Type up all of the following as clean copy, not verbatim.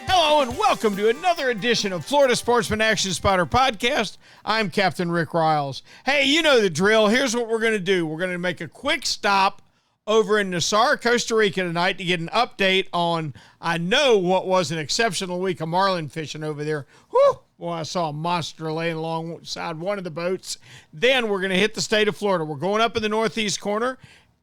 Hello and welcome to another edition of Florida Sportsman Action Spotter Podcast. I'm Captain Rick Riles. Hey, you know the drill. Here's what we're going to do. We're going to make a quick stop over in Nosara, Costa Rica tonight to get an update on, I know what was an exceptional week of marlin fishing over there. Whew! Well, I saw a monster laying alongside one of the boats. Then we're going to hit the state of Florida. We're going up in the northeast corner,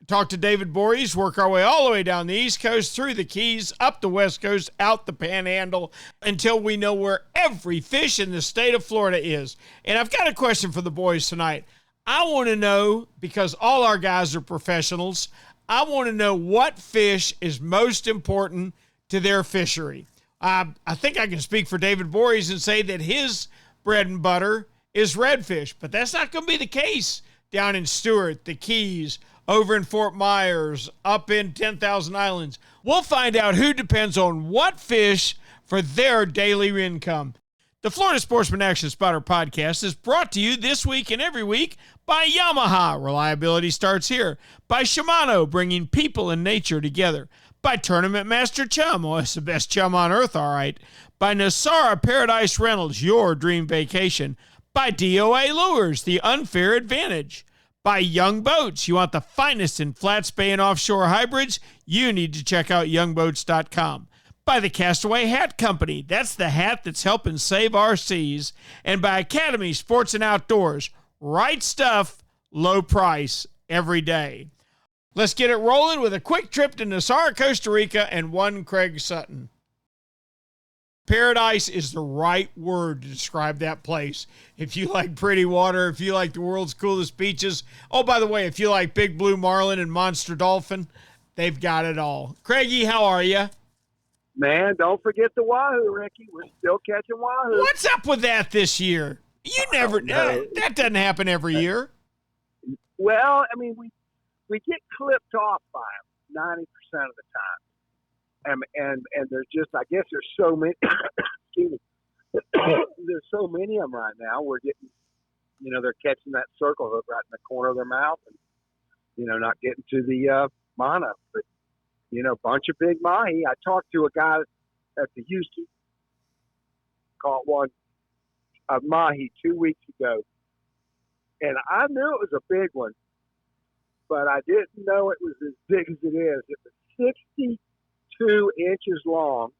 talk to David Voorhees, work our way all the way down the East Coast, through the Keys, up the West Coast, out the Panhandle, until we know where every fish in the state of Florida is. And I've got a question for the boys tonight. I want to know, because all our guys are professionals, I want to know what fish is most important to their fishery. I think I can speak for David Voorhees and say that his bread and butter is redfish, but that's not going to be the case down in Stewart, the Keys, over in Fort Myers, up in 10,000 Islands. We'll find out who depends on what fish for their daily income. The Florida Sportsman Action Spotter Podcast is brought to you this week and every week by Yamaha. Reliability starts here. By Shimano, bringing people and nature together. By Tournament Master Chum. Oh, it's the best chum on earth, all right. By Nosara Paradise Rentals, your dream vacation. By D.O.A. Lures, the unfair advantage. By Young Boats. You want the finest in flat spay and offshore hybrids? You need to check out youngboats.com. By the Castaway Hat Company. That's the hat that's helping save our seas. And by Academy Sports and Outdoors. Right stuff, low price, every day. Let's get it rolling with a quick trip to Nosara, Costa Rica, and one Craig Sutton. Paradise is the right word to describe that place. If you like pretty water, if you like the world's coolest beaches, oh, by the way, if you like big blue marlin and monster dolphin, they've got it all. Craigie, how are you? Man, don't forget the wahoo, Ricky. We're still catching wahoo. What's up with that this year? You never know. That doesn't happen every year. Well, I mean, we get clipped off by them 90% of the time. And there's just, I guess there's so many, excuse me, there's so many of them right now. We're getting, they're catching that circle hook right in the corner of their mouth and, not getting to the mana. But, bunch of big mahi. I talked to a guy at the Houston, caught one of mahi 2 weeks ago. And I knew it was a big one, but I didn't know it was as big as it is. It was 62 inches long,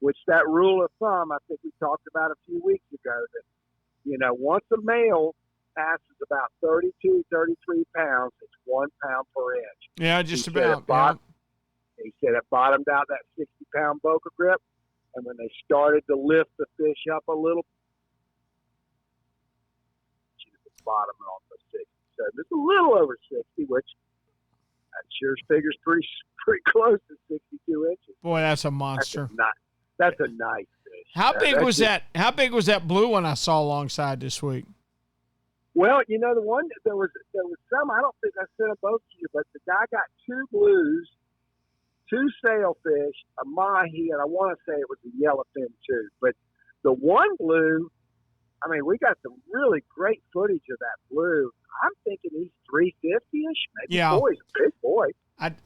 which that rule of thumb, I think we talked about a few weeks ago, that, once a male passes about 32, 33 pounds, it's 1 pound per inch. Yeah, just about. He said it bottomed out that 60-pound boca grip, and when they started to lift the fish up a little, she was bottoming off the 60. So it's a little over 60, which that sure figures pretty close to 62 inches. Boy, that's a monster. That's a nice fish. How big was that? How big was that blue one I saw alongside this week? Well, the one there was some. I don't think I sent them both to you, but the guy got 2 blues, 2 sailfish, a mahi, and I want to say it was a yellowfin too. But the one blue, I mean, we got some really great footage of that blue. I'm thinking he's 350-ish, maybe. Yeah. Boy, he's a big boy.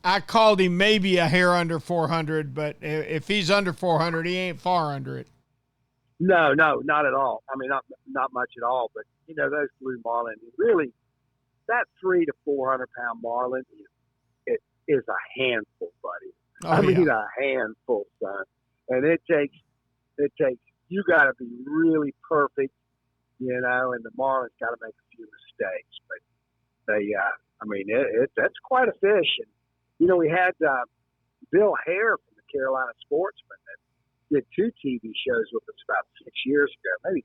I called him maybe a hair under 400, but if he's under 400, he ain't far under it. No, not at all. I mean, not much at all. But those blue marlin, really, that 300 to 400 pound marlin is a handful, buddy. Oh, a handful, son. And it takes. You got to be really perfect, and the marlin's got to make a few mistakes. But they, that's quite a fish. And we had Bill Hare from the Carolina Sportsman that did 2 TV shows with us about 6 years ago, maybe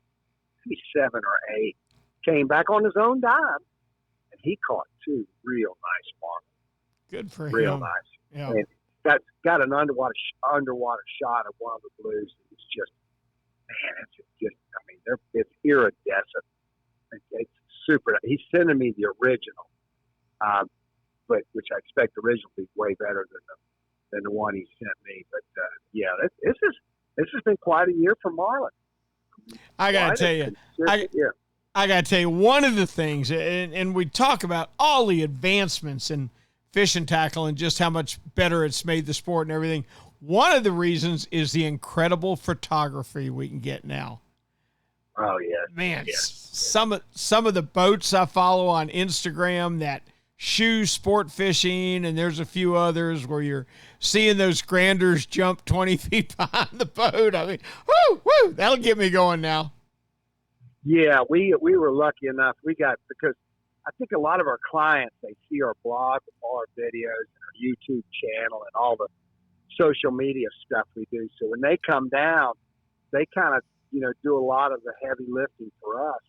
7 or 8. Came back on his own dime, and he caught 2 real nice marlin. Good for him. Real nice. Yeah. And that's got an underwater shot of one of the blues. It's just, man, it's iridescent. It's super. He's sending me the original, but which I expect the original to be way better than the one he sent me. But this has been quite a year for marlin. I gotta tell you, I got to tell you, one of the things, and we talk about all the advancements in fishing tackle and just how much better it's made the sport and everything. One of the reasons is the incredible photography we can get now. Oh, yeah. Man, yes. some of the boats I follow on Instagram that shoe sport fishing, and there's a few others where you're seeing those granders jump 20 feet behind the boat. I mean, woo, that'll get me going now. Yeah, we were lucky enough. Because I think a lot of our clients, they see our blog, all our videos, and our YouTube channel, and all the social media stuff we do. So when they come down, they kind of, do a lot of the heavy lifting for us.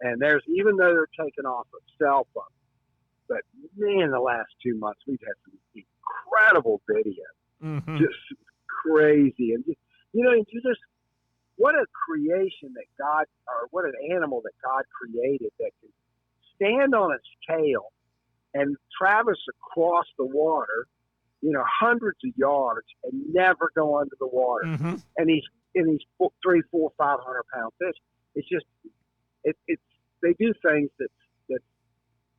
And even though they're taking off of cell phones, but man, the last 2 months, we've had some incredible videos, just crazy. And, what a creation that God, or what an animal that God created that can stand on its tail and traverse across the water, hundreds of yards and never go under the water. Mm-hmm. And he's 300, 400, 500 pound fish. It's just, they do things that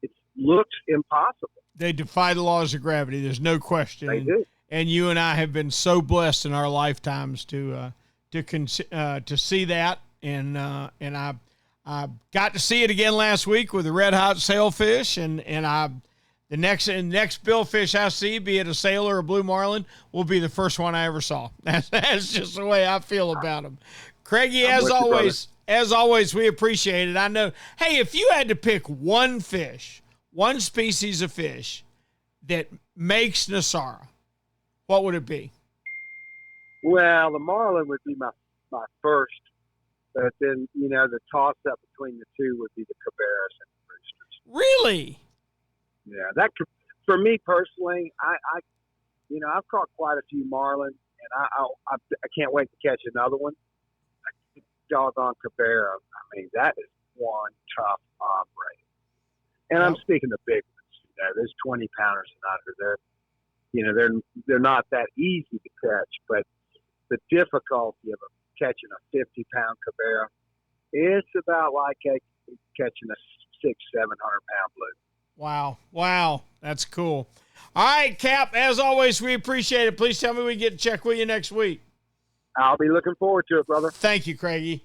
it looks impossible. They defy the laws of gravity. There's no question. They do. And you and I have been so blessed in our lifetimes to see that. And I got to see it again last week with the red hot sailfish. And the next billfish I see, be it a sailor or blue marlin, will be the first one I ever saw. That's just the way I feel about them. Craigie, as always, we appreciate it. I know. Hey, if you had to pick one species of fish that makes Nosara, what would it be? Well, the marlin would be my first, but then the toss up between the two would be the cabarrus and the roosters. Really? Yeah, that could, for me personally, I've caught quite a few marlin, and I can't wait to catch another one. Doggone cabarrus. I mean, that is one tough operator. And I'm speaking of big ones. There's 20 pounders and under. They're not that easy to catch, but the difficulty of catching a 50-pound cabarrus, it's about like catching a 600-700 pound blue. Wow, that's cool. All right, Cap. As always, we appreciate it. Please tell me we get to check with you next week. I'll be looking forward to it, brother. Thank you, Craigie.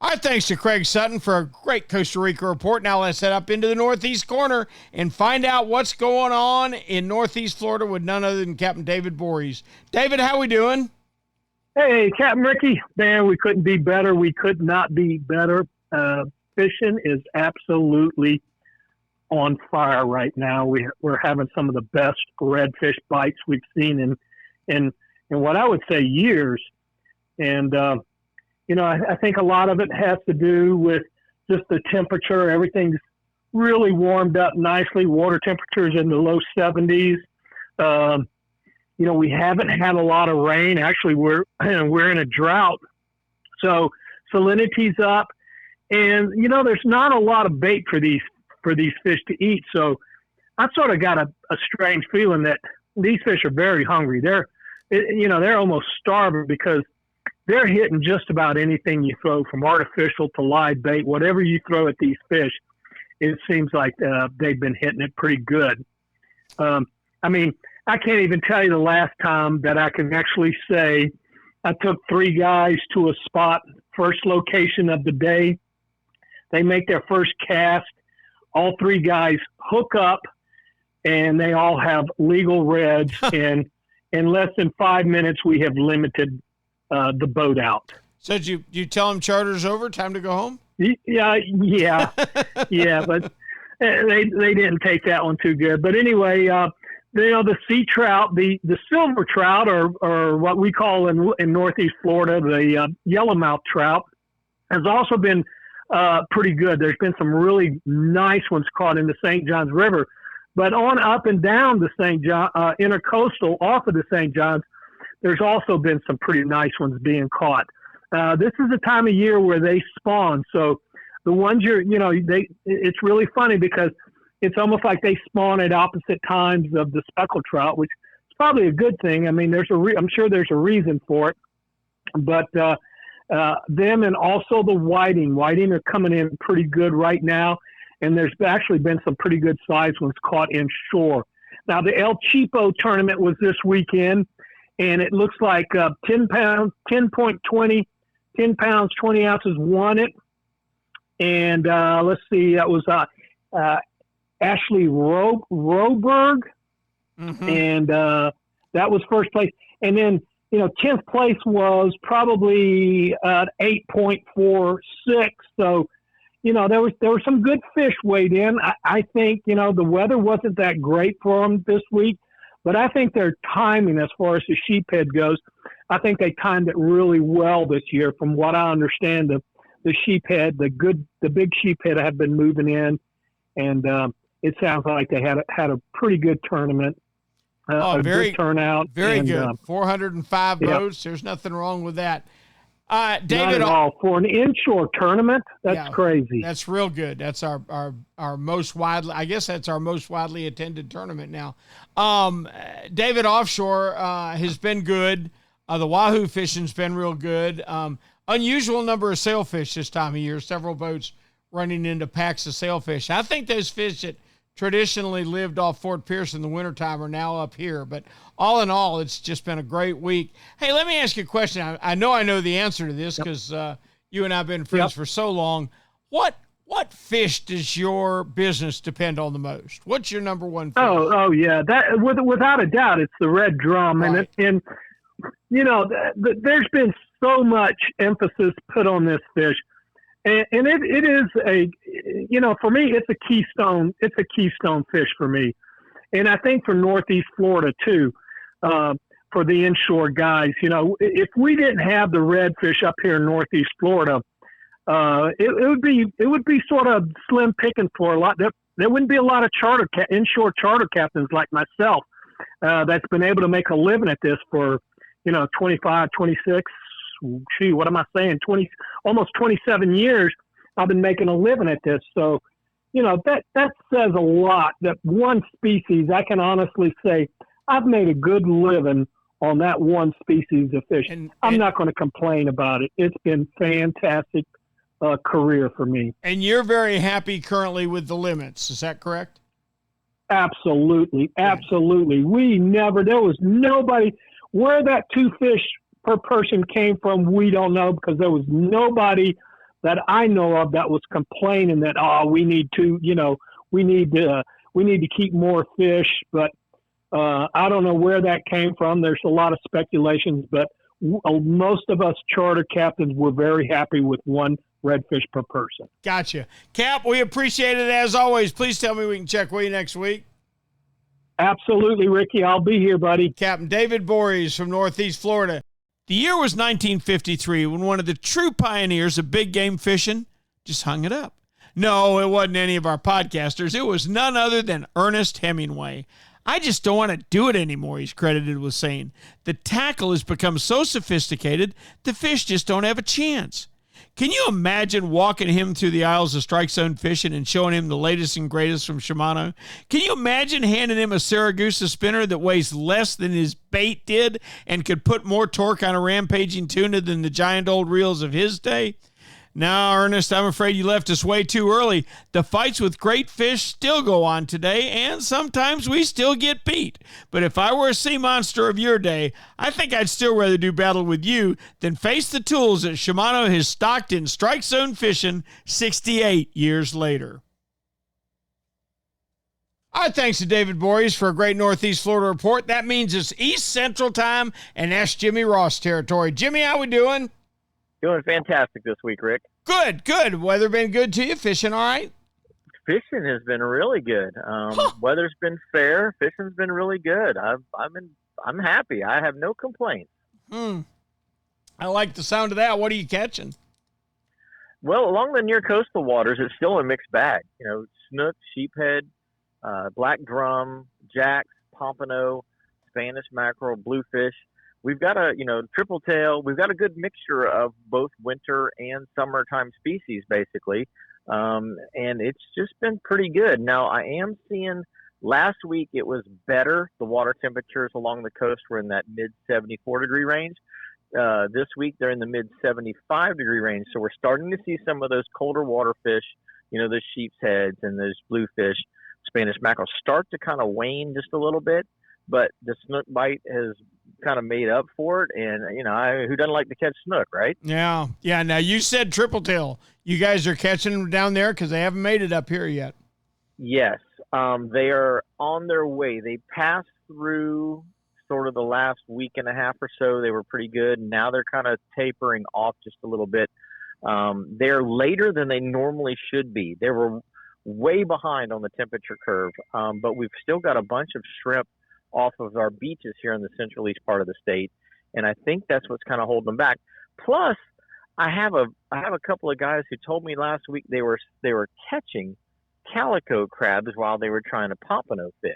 All right, thanks to Craig Sutton for a great Costa Rica report. Now let's head up into the Northeast corner and find out what's going on in Northeast Florida with none other than Captain David Voorhees. David, how we doing? Hey, Captain Ricky. Man, we couldn't be better. We could not be better. Fishing is absolutely on fire right now. We're having some of the best redfish bites we've seen in what I would say years. And, I think a lot of it has to do with just the temperature. Everything's really warmed up nicely. Water temperatures in the low 70s. We haven't had a lot of rain. Actually, we're in a drought. So salinity's up. And, there's not a lot of bait for these fish to eat. So I sort of got a strange feeling that these fish are very hungry. They're almost starving because they're hitting just about anything you throw, from artificial to live bait. Whatever you throw at these fish, it seems like they've been hitting it pretty good. I can't even tell you the last time that I can actually say I took 3 guys to a spot, first location of the day. They make their first cast. All 3 guys hook up, and they all have legal reds. And in less than 5 minutes, we have limited the boat out. So did you tell them charter's over, time to go home? Yeah, but they didn't take that one too good. But anyway, the sea trout, the silver trout, or what we call in Northeast Florida, the yellowmouth trout, has also been pretty good. There's been some really nice ones caught in the St. Johns River, but on up and down the St. John, intercoastal off of the St. Johns, there's also been some pretty nice ones being caught. This is the time of year where they spawn. So the ones it's really funny because it's almost like they spawn at opposite times of the speckled trout, which is probably a good thing. I mean, I'm sure there's a reason for it, but Them and also the whiting. Whiting are coming in pretty good right now, and there's actually been some pretty good size ones caught inshore. Now, the El Cheapo tournament was this weekend, and it looks like 10 pounds, 10.20, 10 pounds, 20 ounces won it. And let's see, that was Ashley Roberg, and that was first place. And then, 10th place was probably 8.46. So, there was some good fish weighed in. I think, the weather wasn't that great for them this week, but I think their timing as far as the sheephead goes, I think they timed it really well this year. From what I understand, the sheephead, the big sheephead have been moving in, and it sounds like they had a pretty good tournament. Good turnout. Very good. 405 boats. There's nothing wrong with that. David, not at all. For an inshore tournament, that's crazy. That's real good. That's our most widely, I guess that's our most widely attended tournament now. David, offshore has been good. The wahoo fishing's been real good. Unusual number of sailfish this time of year. Several boats running into packs of sailfish. I think those fish that traditionally lived off Fort Pierce in the wintertime are now up here. But all in all, it's just been a great week. Hey, let me ask you a question. I know the answer to this because you and I have been friends for so long. What fish does your business depend on the most? What's your number one fish? Oh yeah, that without a doubt, it's the red drum, right. and there's been so much emphasis put on this fish. And it is for me, it's a keystone. It's a keystone fish for me. And I think for Northeast Florida too, for the inshore guys, if we didn't have the redfish up here in Northeast Florida, it would be sort of slim picking for a lot. There wouldn't be a lot of inshore charter captains like myself, that's been able to make a living at this for, 25, 26, what am I saying? Almost 27 years I've been making a living at this. So, that says a lot. That one species, I can honestly say I've made a good living on that one species of fish. I'm not going to complain about it. It's been fantastic career for me. And you're very happy currently with the limits. Is that correct? Absolutely. Absolutely. There was nobody where that 2 fish per person came from. We don't know, because there was nobody that I know of that was complaining that, we need to, we need to keep more fish. But I don't know where that came from. There's a lot of speculations, but most of us charter captains were very happy with 1 redfish per person. Gotcha. Cap, we appreciate it as always. Please tell me we can check with you next week. Absolutely, Ricky. I'll be here, buddy. Captain David Borries from Northeast Florida. The year was 1953 when one of the true pioneers of big game fishing just hung it up. No, it wasn't any of our podcasters. It was none other than Ernest Hemingway. I just don't want to do it anymore, he's credited with saying. The tackle has become so sophisticated, the fish just don't have a chance. Can you imagine walking him through the aisles of Strike Zone Fishing and showing him the latest and greatest from Shimano? Can you imagine handing him a Saragusa spinner that weighs less than his bait did and could put more torque on a rampaging tuna than the giant old reels of his day? Now, Ernest, I'm afraid you left us way too early. The fights with great fish still go on today, and sometimes we still get beat. But if I were a sea monster of your day, I think I'd still rather do battle with you than face the tools that Shimano has stocked in Strike Zone Fishing 68 years later. All right, thanks to David Borries for a great Northeast Florida report. That means it's East Central time, and that's Jimmy Ross territory. Jimmy, how we doing? Doing fantastic this week, Rick. Good. Weather been good to you? Fishing all right? Fishing has been really good. Weather's been fair. Fishing's been really good. I'm happy. I have no complaints. I like the sound of that. What are you catching? Well, along the near coastal waters, it's still a mixed bag. Snook, sheephead, black drum, jacks, pompano, Spanish mackerel, bluefish. We've got a, triple tail. We've got a good mixture of both winter and summertime species, basically. And it's just been pretty good. Now, I am seeing last week it was better. The water temperatures along the coast were in that mid 74 degree range. this week they're in the mid 75 degree range. So we're starting to see some of those colder water fish, those sheep's heads and those bluefish, Spanish mackerel start to kind of wane just a little bit. But the snook bite has kind of made up for it. And, who doesn't like to catch snook, right? Yeah. Yeah. Now, you said triple tail. You guys are catching them down there because they haven't made it up here yet. Yes. They are on their way. They passed through sort of the last week and a half or so. They were pretty good. Now they're kind of tapering off just a little bit. They're later than they normally should be. They were way behind on the temperature curve, but we've still got a bunch of shrimp off of our beaches here in the central east part of the state, and I think that's what's kind of holding them back. Plus, I have a couple of guys who told me last week they were catching calico crabs while they were trying to pompano fish,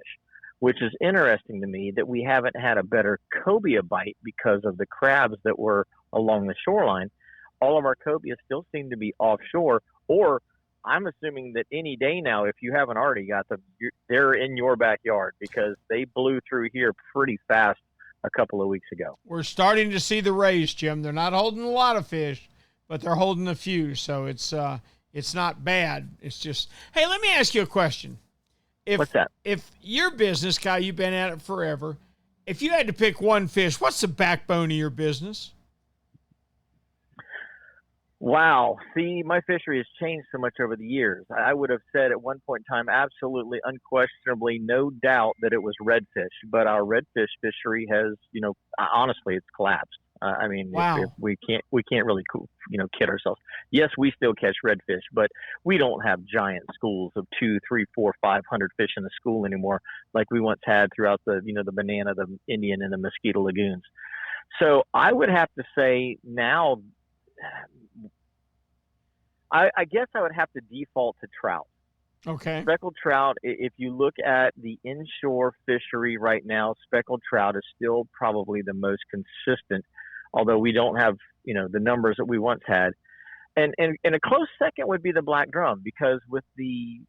which is interesting to me that we haven't had a better cobia bite because of the crabs that were along the shoreline. All of our cobias still seem to be offshore, or I'm assuming that any day now, if you haven't already got them, they're in your backyard because they blew through here pretty fast a couple of weeks ago. We're starting to see the rays, Jim. They're not holding a lot of fish, but they're holding a few, so it's not bad. It's just, hey, let me ask you a question. What's that? If your business, Kyle, you've been at it forever, if you had to pick one fish, what's the backbone of your business? Wow. See, my fishery has changed so much over the years. I would have said at one point in time, absolutely, unquestionably, no doubt that it was redfish. But our redfish fishery has, honestly, it's collapsed. Wow. We can't really, kid ourselves. Yes, we still catch redfish, but we don't have giant schools of 200, 300, 400, 500 fish in the school anymore, like we once had throughout the, the Banana, the Indian, and the Mosquito lagoons. So I would have to say now, I guess I would have to default to trout. Okay. Speckled trout, if you look at the inshore fishery right now, speckled trout is still probably the most consistent, although we don't have, the numbers that we once had. And a close second would be the black drum, because with the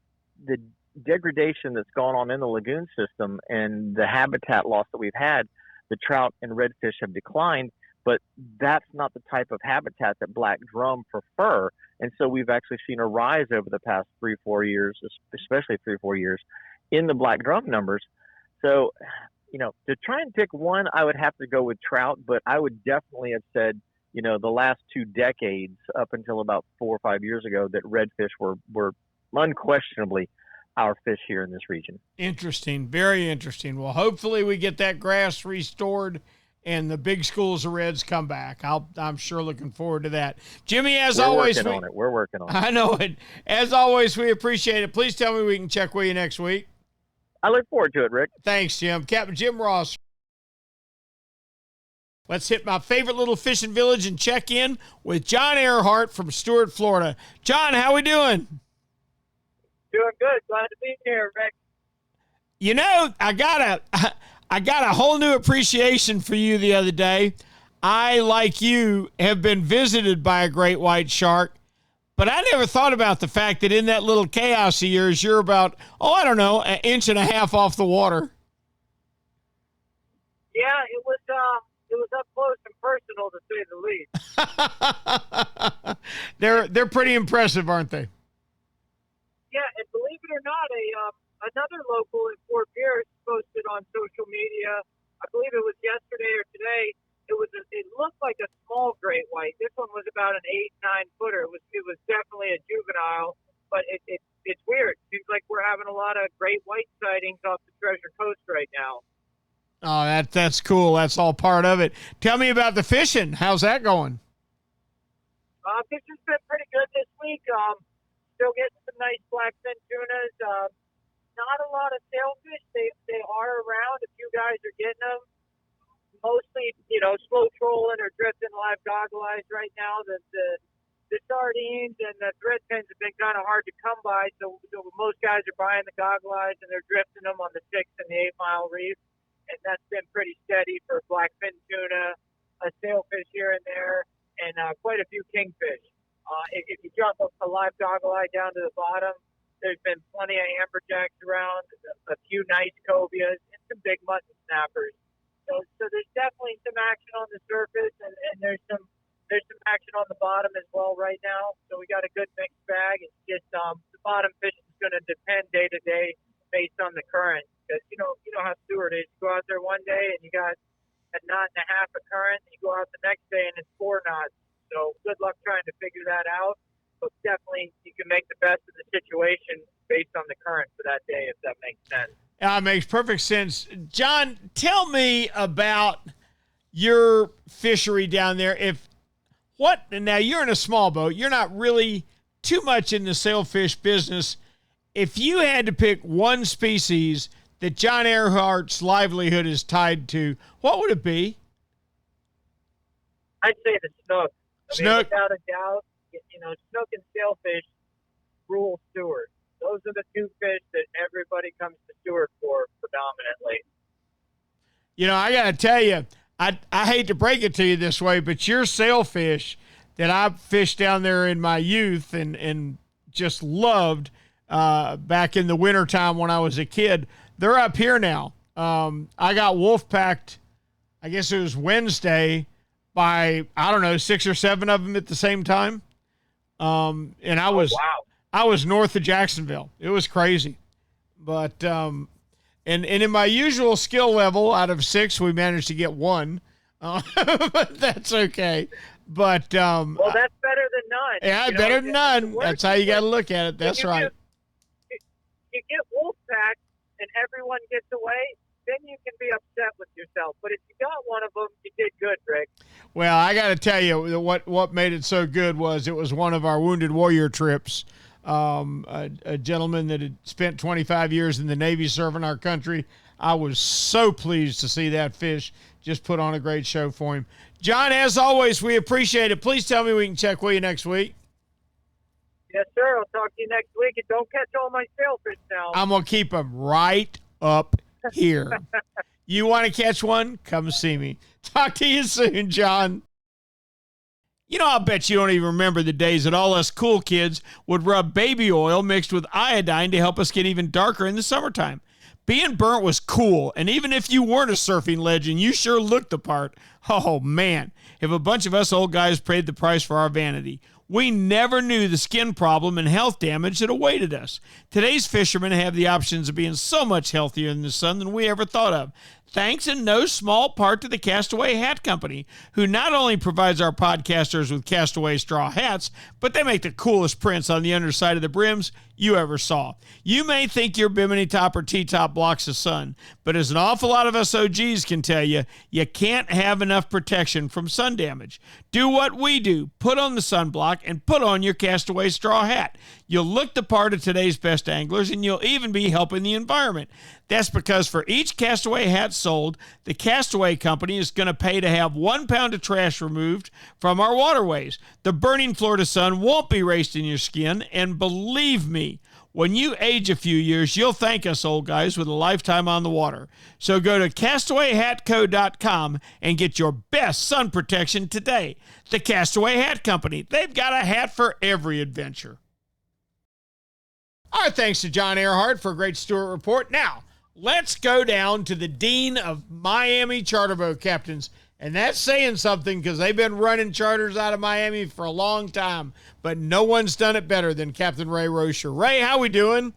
degradation that's gone on in the lagoon system and the habitat loss that we've had, the trout and redfish have declined, but that's not the type of habitat that black drum prefer. And so we've actually seen a rise over the past 3-4 years, especially 3-4 years, in the black drum numbers. So, to try and pick one, I would have to go with trout, but I would definitely have said, the last 2 decades up until about 4 or 5 years ago, that redfish were unquestionably our fish here in this region. Interesting. Very interesting. Well, hopefully we get that grass restored and the big schools of reds come back. I'm sure looking forward to that. Jimmy, as always. We're working on it. I know it. As always, we appreciate it. Please tell me we can check with you next week. I look forward to it, Rick. Thanks, Jim. Captain Jim Ross. Let's hit my favorite little fishing village and check in with John Earhart from Stuart, Florida. John, how we doing? Doing good. Glad to be here, Rick. I got a whole new appreciation for you the other day. I, like you, have been visited by a great white shark, but I never thought about the fact that in that little chaos of yours, you're about, an inch and a half off the water. Yeah, it was up close and personal, to say the least. They're pretty impressive, aren't they? Yeah, and believe it or not, another local in Fort Pierce posted on social media, I believe it was yesterday or today, it looked like a small great white. This one was about an 8-9 footer. It was definitely a juvenile, but it's weird. Seems like we're having a lot of great white sightings off the Treasure Coast right now. Oh, that's cool. That's all part of it. Tell me about the fishing. How's that going? Fishing's been pretty good this week. Still getting some nice blackfin tunas. Not a lot of sailfish. They are around. A few guys are getting them. Mostly, slow trolling or drifting live goggle eyes right now. The sardines and the thread pins have been kind of hard to come by. So most guys are buying the goggle eyes and they're drifting them on the 6 and the 8 mile reef. And that's been pretty steady for blackfin tuna, a sailfish here and there, and quite a few kingfish. If you drop a live goggle eye down to the bottom, there's been plenty of amberjacks around, a few nice cobias, and some big mutton snappers. So there's definitely some action on the surface, and there's some action on the bottom as well right now. So we got a good mixed bag. It's just the bottom fishing is going to depend day to day based on the current. Because you know how Stewart is. You go out there one day and you got a knot and a half of current, and you go out the next day and it's 4 knots. So good luck trying to figure that out. But definitely you can make the best of the situation based on the current for that day, if that makes sense. It makes perfect sense. John, tell me about your fishery down there. Now you're in a small boat. You're not really too much in the sailfish business. If you had to pick one species that John Earhart's livelihood is tied to, what would it be? I'd say the snook. Snook. Without a doubt, snook and sailfish rule Stewart. Those are the two fish that everybody comes to Stewart for predominantly. I got to tell you, I hate to break it to you this way, but your sailfish that I fished down there in my youth and just loved back in the wintertime when I was a kid, they're up here now. I got wolf packed, I guess it was Wednesday, by, 6 or 7 of them at the same time. And I was, wow. I was north of Jacksonville. It was crazy. But, and in my usual skill level, out of 6, we managed to get 1. But that's okay. But, well, that's better than none. Yeah, better than none. That's how you got to look at it. That's right. You get wolf packed and everyone gets away, then you can be upset with yourself. But if you got one of them, you did good, Rick. Well, I got to tell you, what made it so good was it was one of our Wounded Warrior trips. A gentleman that had spent 25 years in the Navy serving our country. I was so pleased to see that fish just put on a great show for him. John, as always, we appreciate it. Please tell me we can check with you next week. Yes, sir. I'll talk to you next week. And don't catch all my sailfish now. I'm going to keep them right up here. You want to catch one? Come see me. Talk to you soon, John. I'll bet you don't even remember the days that all us cool kids would rub baby oil mixed with iodine to help us get even darker in the summertime. Being burnt was cool, and even if you weren't a surfing legend, you sure looked the part. Oh, man, if a bunch of us old guys paid the price for our vanity. We never knew the skin problem and health damage that awaited us. Today's fishermen have the options of being so much healthier in the sun than we ever thought of. Thanks in no small part to the Castaway Hat Company, who not only provides our podcasters with Castaway straw hats, but they make the coolest prints on the underside of the brims you ever saw. You may think your Bimini top or T-top blocks the sun, but as an awful lot of us OGs can tell you, you can't have enough protection from sun damage. Do what we do. Put on the sunblock and put on your Castaway straw hat. You'll look the part of today's best anglers, and you'll even be helping the environment. That's because for each Castaway hat sold, the Castaway Company is going to pay to have 1 pound of trash removed from our waterways. The burning Florida sun won't be raced in your skin, and believe me, when you age a few years, you'll thank us old guys with a lifetime on the water. So go to CastawayHatCo.com and get your best sun protection today. The Castaway Hat Company. They've got a hat for every adventure. Our thanks to John Earhart for a great Stewart report. Now, let's go down to the Dean of Miami Charter Boat Captains. And that's saying something because they've been running charters out of Miami for a long time. But no one's done it better than Captain Ray Rocher. Ray, how we doing?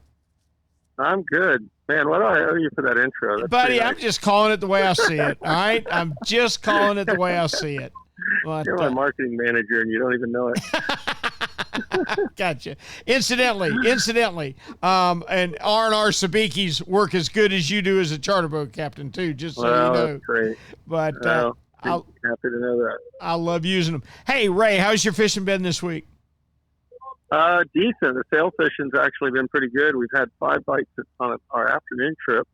I'm good. Man, what do I owe you for that intro? That's buddy, I'm just calling it the way I see it, all right? I'm just calling it the way I see it. But, you're my marketing manager, and you don't even know it. Gotcha. Incidentally, and R&R Sabiki's work as good as you do as a charter boat captain, too, just so you know. That's great. But happy to know that. I love using them. Hey, Ray, how's your fishing been this week? Decent. The sail fishing's actually been pretty good. We've had 5 bites on our afternoon trip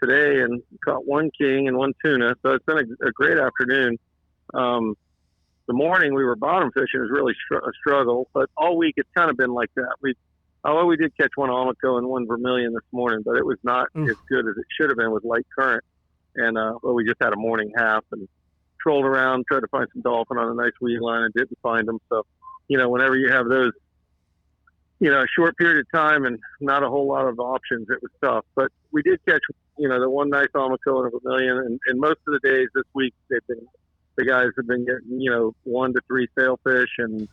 today and caught 1 king and 1 tuna. So it's been a great afternoon. The morning we were bottom fishing was really a struggle, but all week it's kind of been like that. We did catch 1 almaco and 1 vermilion this morning, but it was not as good as it should have been with light current. And we just had a morning half and trolled around, tried to find some dolphin on a nice weed line and didn't find them. So, whenever you have those, a short period of time and not a whole lot of options, it was tough. But we did catch the one nice almaco and a vermilion, and most of the days this week the guys have been getting 1 to 3 sailfish and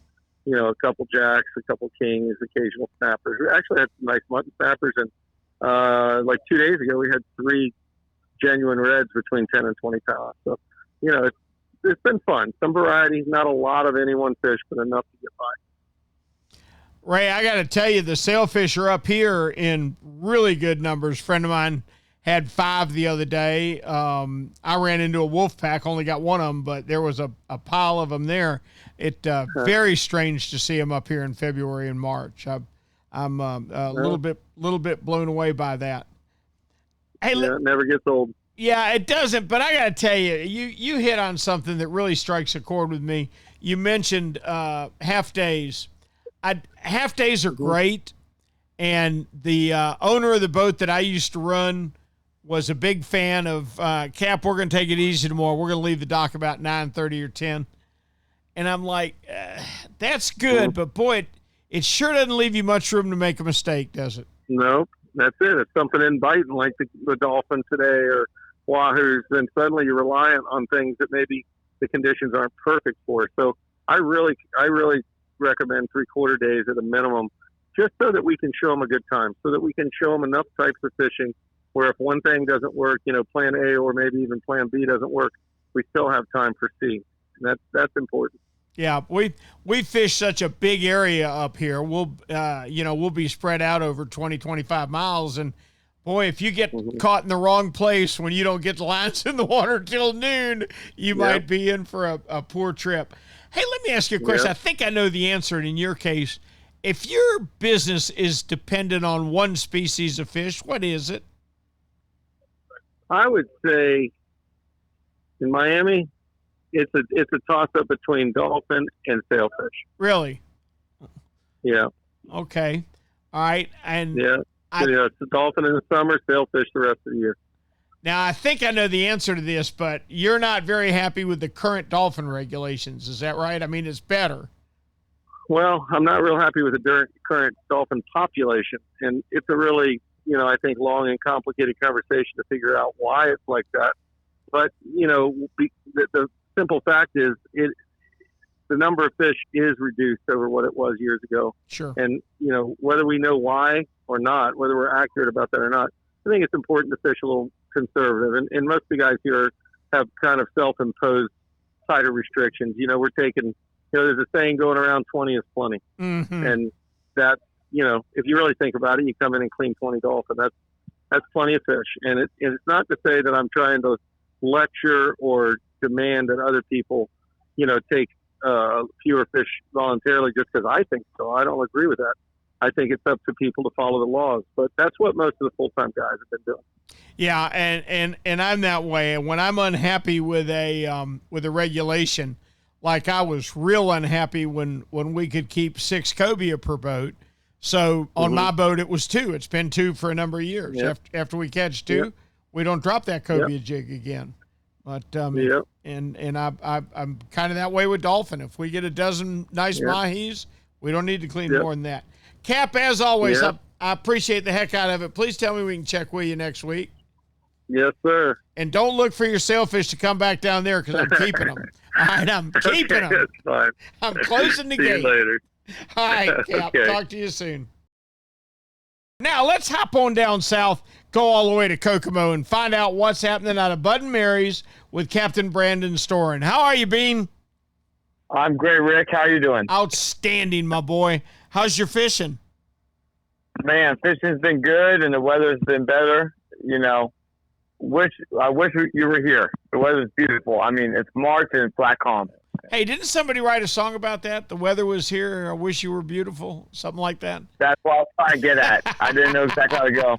a couple jacks, a couple kings, occasional snappers. We actually had some nice mutton snappers, and like 2 days ago we had 3 genuine reds between 10 and 20 pounds. So it's been fun. Some variety, not a lot of any one fish, but enough to get by. Ray, I got to tell you, the sailfish are up here in really good numbers. A friend of mine had 5 the other day. I ran into a wolf pack, only got one of them, but there was a pile of them there. Very strange to see them up here in February and March. I'm a little bit blown away by that. Hey, it never gets old. Yeah, it doesn't. But I got to tell you, you hit on something that really strikes a chord with me. You mentioned half days. Half days are great, and the owner of the boat that I used to run was a big fan of Cap. We're going to take it easy tomorrow. We're going to leave the dock about 9:30 or 10. And I'm like, that's good, but boy, it sure doesn't leave you much room to make a mistake, does it? Nope, that's it. If something isn't biting like the dolphin today or wahoos, then suddenly you're reliant on things that maybe the conditions aren't perfect for. So I really recommend 3/4 days at a minimum, just so that we can show them a good time, so that we can show them enough types of fishing where if one thing doesn't work, plan A or maybe even plan B doesn't work, we still have time for C. And that's important. Yeah, we fish such a big area up here. We'll be spread out over 20-25 miles, and boy, if you get caught in the wrong place when you don't get the lines in the water till noon, you might be in for a poor trip. Hey, let me ask you a question. I think I know the answer in your case. If your business is dependent on one species of fish, what is it? I would say in Miami, it's a toss-up between dolphin and sailfish. Really? Yeah. Okay. All right. And it's a dolphin in the summer, sailfish the rest of the year. Now, I think I know the answer to this, but you're not very happy with the current dolphin regulations. Is that right? I mean, it's better. Well, I'm not real happy with the current dolphin population. And it's a really, I think, long and complicated conversation to figure out why it's like that. But, the simple fact is the number of fish is reduced over what it was years ago. Sure. And, whether we know why or not, whether we're accurate about that or not, I think it's important to fish a little conservative. And most of the guys here have kind of self-imposed tighter restrictions. We're taking, there's a saying going around, 20 is plenty. Mm-hmm. And that, if you really think about it, you come in and clean 20 dolphin. That's plenty of fish. And it's not to say that I'm trying to lecture or demand that other people, take fewer fish voluntarily just because I think so. I don't agree with that. I think it's up to people to follow the laws, but that's what most of the full-time guys have been doing. Yeah, and I'm that way. When I'm unhappy with a regulation, like I was real unhappy when we could keep 6 cobia per boat. So on my boat it was 2. It's been 2 for a number of years. Yep. After we catch 2, we don't drop that cobia jig again. But and I'm kind of that way with dolphin. If we get a dozen nice mahis, we don't need to clean more than that. Cap, as always, I appreciate the heck out of it. Please tell me we can check with you next week. Yes, sir. And don't look for your sailfish to come back down there because I'm keeping them. All right, I'm keeping them. That's fine. I'm closing the See gate. you later. All right, Cap. Okay. Talk to you soon. Now, let's hop on down south, go all the way to Kokomo, and find out what's happening out of Bud and Mary's with Captain Brandon Storin. How are you, Bean? I'm great, Rick. How are you doing? Outstanding, my boy. How's your fishing? Man, fishing's been good, and the weather's been better. I wish you were here. The weather's beautiful. I mean, it's March and it's black calm. Hey, didn't somebody write a song about that? The weather was here. I wish you were beautiful. Something like that. That's what I was trying to get at. I didn't know exactly how to go.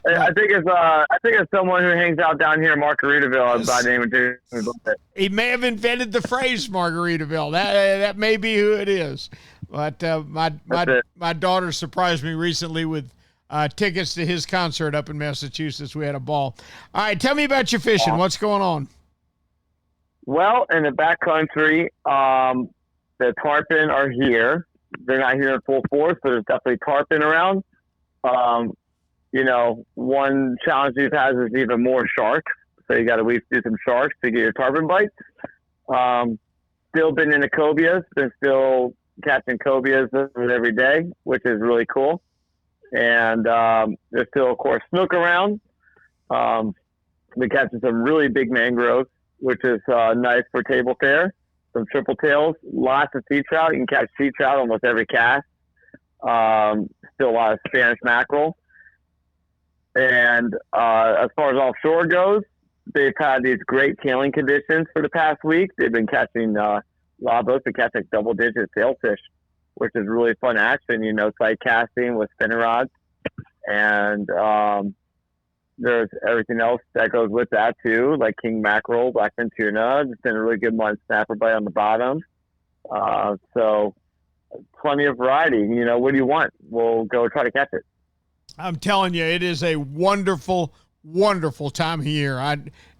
I think it's someone who hangs out down here in Margaritaville by the name of Jason. He may have invented the phrase Margaritaville. That may be who it is. But my daughter surprised me recently with tickets to his concert up in Massachusetts. We had a ball. All right, tell me about your fishing. What's going on? Well, in the backcountry, the tarpon are here. They're not here in full force, but there's definitely tarpon around. one challenge we've had is even more sharks. So you got to at least do some sharks to get your tarpon bites. Still been into cobias, been still catching cobias every day, which is really cool. And there's still, of course, snook around. Been catching some really big mangroves, which is nice for table fare. Some triple tails, lots of sea trout. You can catch sea trout almost every cast. Still a lot of Spanish mackerel. And as far as offshore goes, they've had these great tailing conditions for the past week. They've been catching a lot of boats been catching double-digit sailfish, which is really fun action. Sight casting with spinning rods, and there's everything else that goes with that too, like king mackerel, blackfin tuna. It's been a really good mud snapper bite on the bottom. So plenty of variety. What do you want? We'll go try to catch it. I'm telling you, it is a wonderful, wonderful time of year.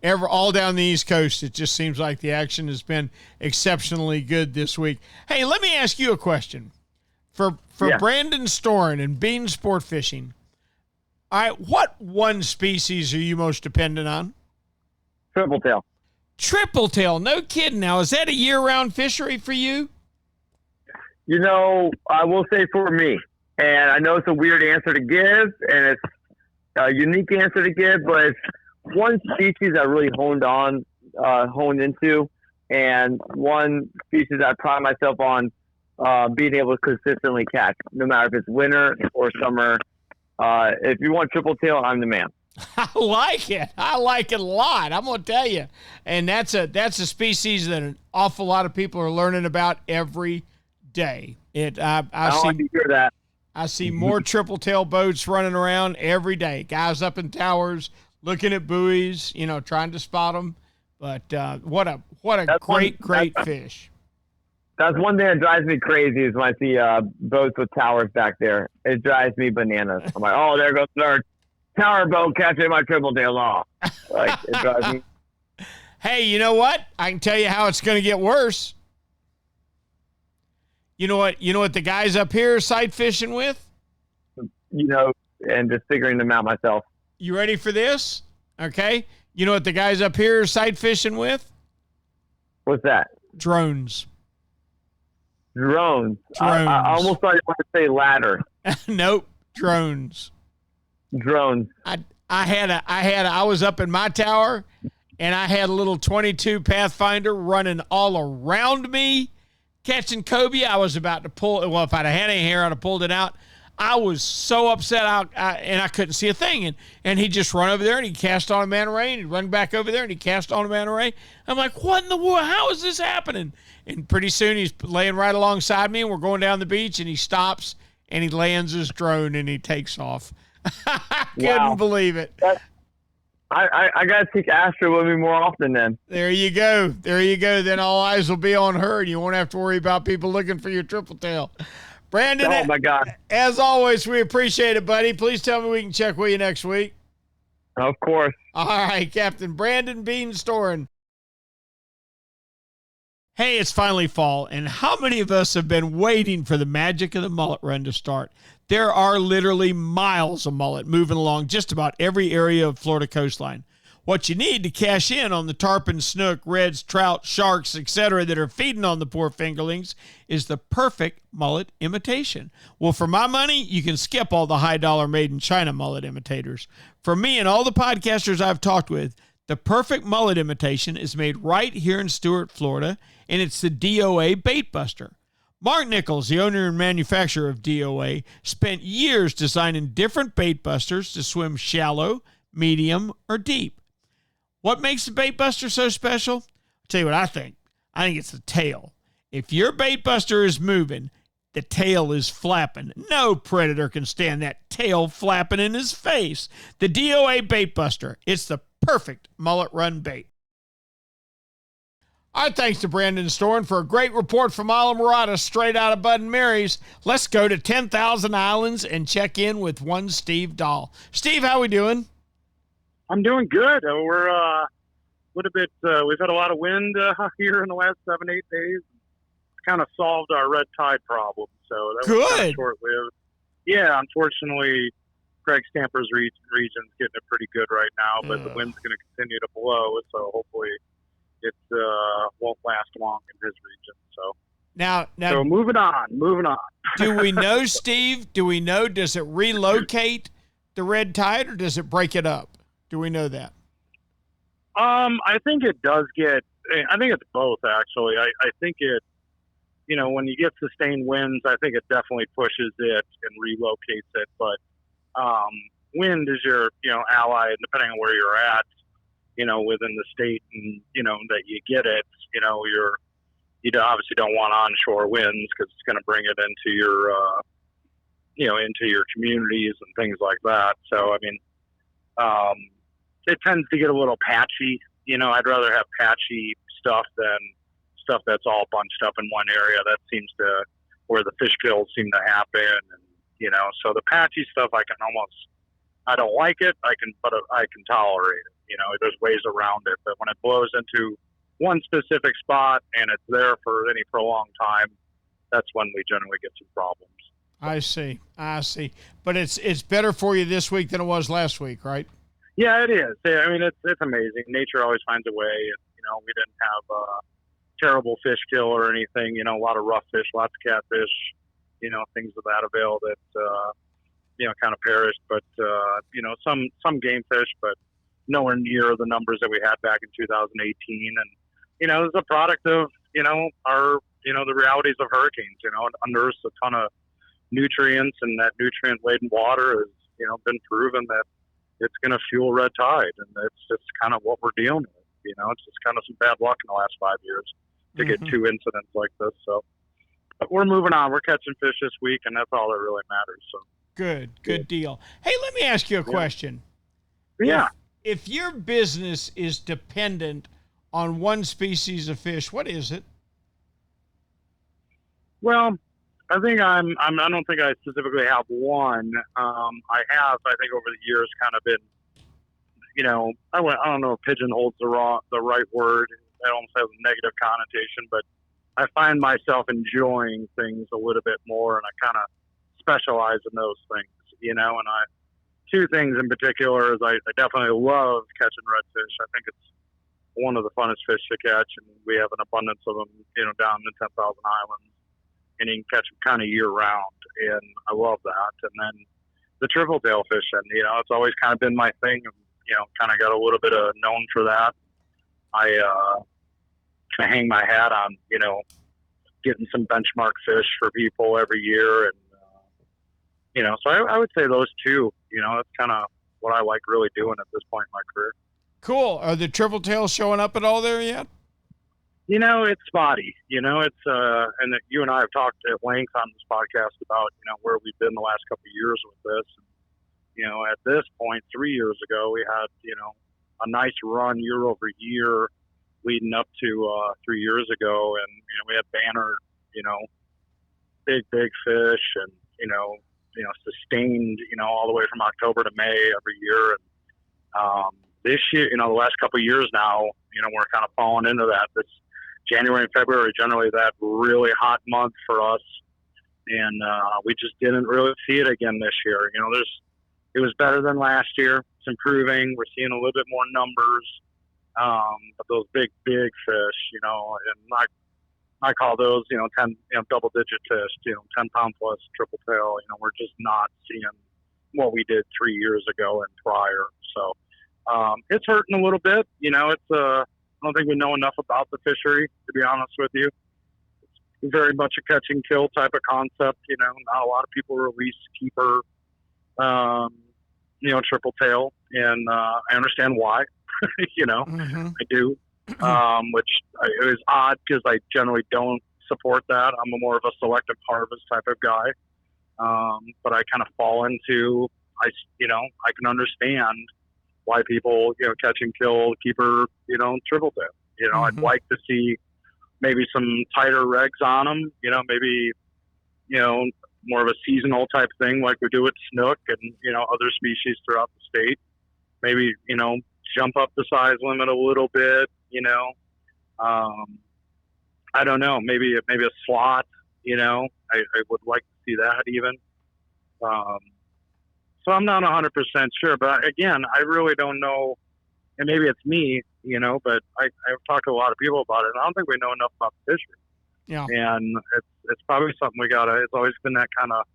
All down the East Coast, it just seems like the action has been exceptionally good this week. Hey, let me ask you a question. For Brandon Storen and Bean Sport Fishing, all right, what one species are you most dependent on? Triple tail. Triple tail, no kidding. Now, is that a year-round fishery for you? I will say for me, and I know it's a weird answer to give, and it's a unique answer to give, but it's one species I really honed into, and one species I pride myself on being able to consistently catch, no matter if it's winter or summer. If you want triple tail, I'm the man. I like it. I like it a lot. I'm going to tell you. And that's a species that an awful lot of people are learning about every day. I like to hear that. I see more triple tail boats running around every day. Guys up in towers, looking at buoys, trying to spot them. But what a great fish. That's one thing that drives me crazy is when I see boats with towers back there. It drives me bananas. I'm like, oh, there goes our tower boat catching my triple tail off. Like, it drives me. Hey, you know what? I can tell you how it's going to get worse. You know what the guys up here are sight fishing with? And just figuring them out myself. You ready for this? Okay. You know what the guys up here are sight fishing with? What's that? Drones. Drones. I almost thought you wanted to say ladder. Nope. Drones. I was up in my tower, and I had a little 22 Pathfinder running all around me, catching cobia. I was about to pull. Well, if I'd have had any hair, I'd have pulled it out. I was so upset, and I couldn't see a thing. And he'd just run over there, and he'd cast on a manta ray, and he'd run back over there, and he'd cast on a manta ray. I'm like, what in the world? How is this happening? And pretty soon he's laying right alongside me, and we're going down the beach, and he stops, and he lands his drone, and he takes off. I couldn't believe it. I got to take Astra with me more often then. There you go. Then all eyes will be on her, and you won't have to worry about people looking for your triple tail. Brandon, oh my God! As always, we appreciate it, buddy. Please tell me we can check with you next week. Of course. All right, Captain Brandon Bean Storen. Hey, it's finally fall, and how many of us have been waiting for the magic of the mullet run to start? There are literally miles of mullet moving along just about every area of Florida coastline. What you need to cash in on the tarpon, snook, reds, trout, sharks, etc. that are feeding on the poor fingerlings is the perfect mullet imitation. Well, for my money, you can skip all the high-dollar made-in-China mullet imitators. For me and all the podcasters I've talked with, the perfect mullet imitation is made right here in Stuart, Florida, and it's the D.O.A. Bait Buster. Mark Nichols, the owner and manufacturer of D.O.A., spent years designing different bait busters to swim shallow, medium, or deep. What makes the bait buster so special? I'll tell you what I think. I think it's the tail. If your bait buster is moving, the tail is flapping. No predator can stand that tail flapping in his face. The D.O.A. Bait Buster. It's the perfect mullet run bait. Our thanks to Brandon Storen for a great report from Isla Mirada straight out of Bud and Mary's. Let's go to 10,000 Islands and check in with one Steve Dahl. Steve, how we doing? I'm doing good. We're a little bit. We've had a lot of wind here in the last 7-8 days. It's kind of solved our red tide problem. So that was kind of short-lived. Yeah, unfortunately, Greg Stamper's region's getting it pretty good right now, but the wind's going to continue to blow, so hopefully it won't last long in his region. So now, moving on. Do we know, Steve? Do we know? Does it relocate the red tide, or does it break it up? Do we know that? I think it does get. I think it's both, actually. I think it. When you get sustained winds, I think it definitely pushes it and relocates it. But wind is your, ally, and depending on where you're at, within the state, and that you get it, you obviously don't want onshore winds because it's going to bring it into your, into your communities and things like that. So, I mean, it tends to get a little patchy. I'd rather have patchy stuff than stuff that's all bunched up in one area. That seems to where the fish kills seem to happen. And, so the patchy stuff, I don't like it. But I can tolerate it. There's ways around it. But when it blows into one specific spot and it's there for any prolonged time, that's when we generally get some problems. I see. But it's better for you this week than it was last week, right? Yeah, it is. I mean, it's amazing. Nature always finds a way. And, we didn't have a terrible fish kill or anything. A lot of rough fish, lots of catfish, things of that avail that, kind of perished. But, some game fish, but nowhere near the numbers that we had back in 2018. And, it's a product of, our, the realities of hurricanes. It unearths a ton of nutrients, and that nutrient-laden water has, been proven that it's going to fuel red tide. And it's just kind of what we're dealing with. It's just kind of some bad luck in the last 5 years to get two incidents like this. So but we're moving on. We're catching fish this week, and that's all that really matters. So good deal. Hey, let me ask you a question. Yeah. If your business is dependent on one species of fish, what is it? Well, I think I don't think I specifically have one. I think over the years kind of been, I don't know if pigeonhole's the right word. It almost has a negative connotation, but I find myself enjoying things a little bit more, and I kind of specialize in those things, and two things in particular is I definitely love catching redfish. I think it's one of the funnest fish to catch, and we have an abundance of them, down in 10,000 Islands, and you can catch them kind of year round, and I love that. And then the triple tail fishing, it's always kind of been my thing, and, kind of got a little bit of known for that. I kind of hang my hat on, getting some benchmark fish for people every year. And, so I would say those two, that's kind of what I like really doing at this point in my career. Cool. Are the triple tails showing up at all there yet? It's spotty, it's, and you and I have talked at length on this podcast about, where we've been the last couple of years with this. And, at this point, 3 years ago, we had, a nice run year over year leading up to 3 years ago. And, we had banner, big fish and, sustained, all the way from October to May every year. And this year, the last couple of years now, we're kind of falling into that. This January and February, generally that really hot month for us. And we just didn't really see it again this year. It was better than last year. It's improving. We're seeing a little bit more numbers. But those big fish, and I call those, 10, double digit fish, 10 pound plus triple tail. We're just not seeing what we did 3 years ago and prior. So it's hurting a little bit. It's I don't think we know enough about the fishery, to be honest with you. It's very much a catch and kill type of concept. Not a lot of people release keeper, triple tail, and I understand why. I do. Which is odd because I generally don't support that. I'm more of a selective harvest type of guy. But I kind of fall into, I can understand why people, catch and kill keeper, triple tail. I'd like to see maybe some tighter regs on them, maybe, more of a seasonal type thing like we do with snook and, other species throughout the state. Maybe, jump up the size limit a little bit, I don't know, maybe a slot, I would like to see that even. So I'm not 100% sure, but again, I really don't know, and maybe it's me, but I've talked to a lot of people about it, and I don't think we know enough about the fishery. Yeah. And it's probably something it's always been that kind of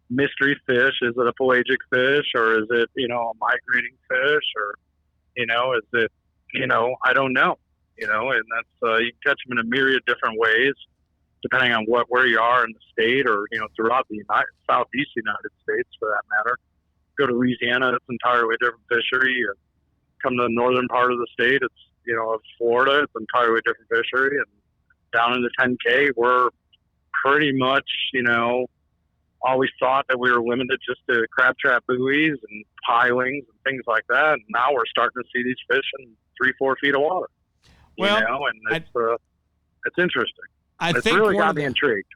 mystery fish. Is it a pelagic fish, or is it, a migrating fish, or, is it, I don't know, and that's, you can catch them in a myriad of different ways, depending on where you are in the state, or, throughout the southeast United States, for that matter. Go to Louisiana, it's entirely different fishery. Or come to the northern part of the state, it's, of Florida, it's entirely different fishery. And down in the 10K, we're pretty much, always thought that we were limited just to crab trap buoys and pilings and things like that. And now we're starting to see these fish in 3-4 feet of water. Well, and it's interesting. It's think really got me intrigued.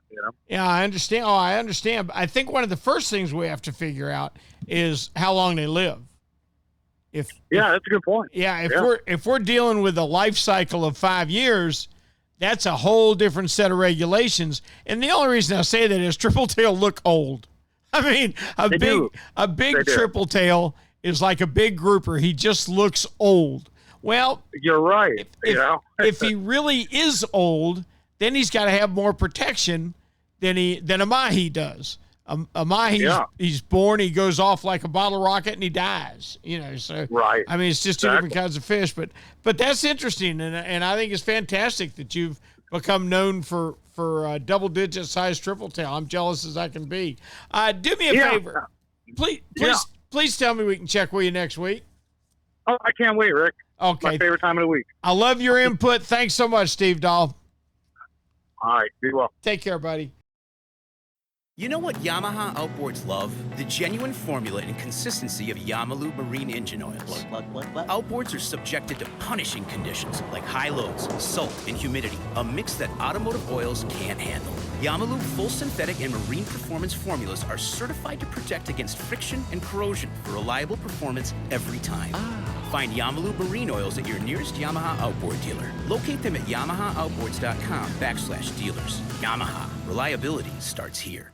Yeah, I understand. Oh, I understand. I think one of the first things we have to figure out is how long they live. That's a good point. Yeah, if we're dealing with a life cycle of 5 years, that's a whole different set of regulations. And the only reason I say that is triple tail look old. I mean, a big triple tail is like a big grouper. He just looks old. Well, you're right. If he really is old, then he's got to have more protection than a mahi does. A mahi, he's born, he goes off like a bottle rocket, and he dies. So right. I mean, it's just two different kinds of fish. But that's interesting, and I think it's fantastic that you've become known for double-digit size triple tail. I'm jealous as I can be. Do me a favor, please tell me we can check with you next week. Oh, I can't wait, Rick. Okay, my favorite time of the week. I love your input. Thanks so much, Steve Dahl. All right, be well. Take care, buddy. You know what Yamaha Outboards love? The genuine formula and consistency of Yamalu marine engine oils. What? Outboards are subjected to punishing conditions like high loads, salt, and humidity, a mix that automotive oils can't handle. Yamalu full synthetic and marine performance formulas are certified to protect against friction and corrosion for reliable performance every time. Find Yamalu marine oils at your nearest Yamaha Outboard dealer. Locate them at yamahaoutboards.com/dealers. Yamaha, reliability starts here.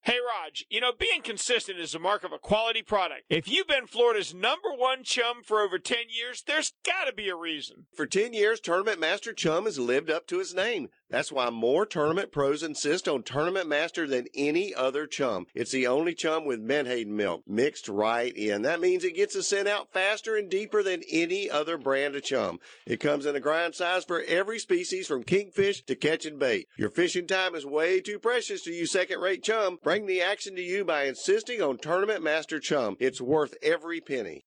Hey, Raj, being consistent is a mark of a quality product. If you've been Florida's #1 chum for over 10 years, there's got to be a reason. For 10 years, Tournament Master Chum has lived up to its name. That's why more tournament pros insist on Tournament Master than any other chum. It's the only chum with menhaden milk mixed right in. That means it gets the scent out faster and deeper than any other brand of chum. It comes in a grind size for every species from kingfish to catching bait. Your fishing time is way too precious to you second-rate chum. Bring the action to you by insisting on Tournament Master Chum. It's worth every penny.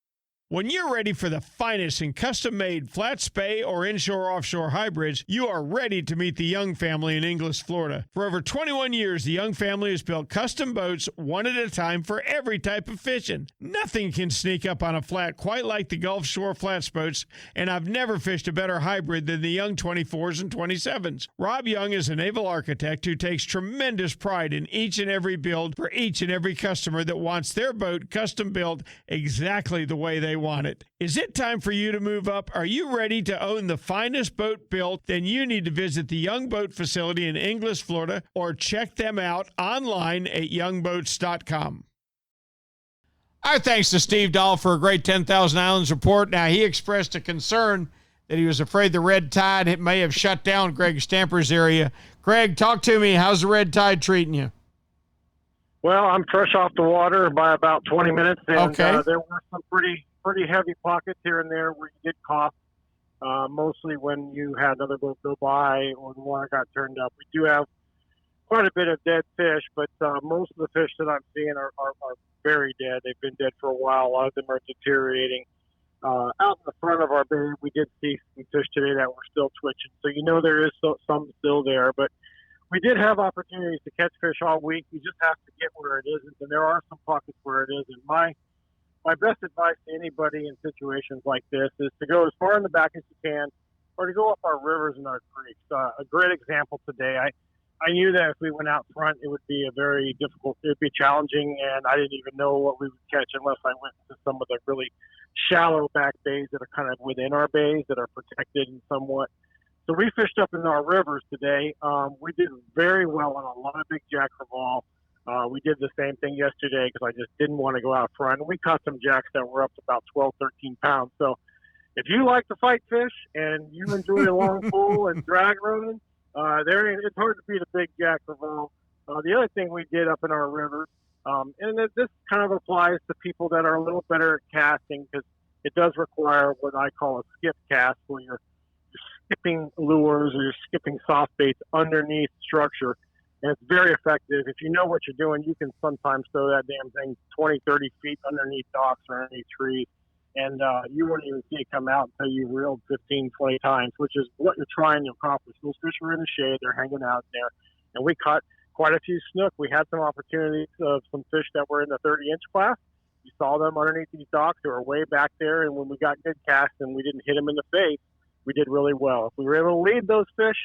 When you're ready for the finest in custom-made flat spay or inshore-offshore hybrids, you are ready to meet the Young family in Inglis, Florida. For over 21 years, the Young family has built custom boats one at a time for every type of fishing. Nothing can sneak up on a flat quite like the Gulf Shore flats boats, and I've never fished a better hybrid than the Young 24s and 27s. Rob Young is a naval architect who takes tremendous pride in each and every build for each and every customer that wants their boat custom built exactly the way they want it. Is it time for you to move up? Are you ready to own the finest boat built? Then you need to visit the Young Boat facility in Inglis, Florida, or check them out online at youngboats.com. Our thanks to Steve Dahl for a great 10,000 Islands report. Now, he expressed a concern that he was afraid the red tide may have shut down Greg Stamper's area. Greg, talk to me. How's the red tide treating you? Well, I'm fresh off the water by about 20 minutes, and okay. There were some pretty heavy pockets here and there where you get caught, mostly when you had another boat go by or the water got turned up. We do have quite a bit of dead fish, but most of the fish that I'm seeing are very dead. They've been dead for a while. A lot of them are deteriorating. Out in the front of our bay, we did see some fish today that were still twitching, so there is some still there, but we did have opportunities to catch fish all week. You just have to get where it isn't, and there are some pockets where it isn't. My best advice to anybody in situations like this is to go as far in the back as you can, or to go up our rivers and our creeks. A great example today, I knew that if we went out front, it would be it would be challenging, and I didn't even know what we would catch unless I went to some of the really shallow back bays that are kind of within our bays that are protected and somewhat. So we fished up in our rivers today. We did very well on a lot of big jack crevalle. We did the same thing yesterday because I just didn't want to go out front. And we caught some jacks that were up to about 12, 13 pounds. So if you like to fight fish and you enjoy a long pull and drag running, it's hard to beat a big jack crevalle. The other thing we did up in our river, and this kind of applies to people that are a little better at casting, because it does require what I call a skip cast, where you're skipping lures or you're skipping soft baits underneath structure. And it's very effective. If you know what you're doing, you can sometimes throw that damn thing 20, 30 feet underneath docks or underneath trees, and you wouldn't even see it come out until you reeled 15, 20 times, which is what you're trying to accomplish. Those fish were in the shade. They're hanging out there. And we caught quite a few snook. We had some opportunities of some fish that were in the 30-inch class. You saw them underneath these docks. They were way back there, and when we got good casts and we didn't hit them in the face, we did really well. If we were able to lead those fish,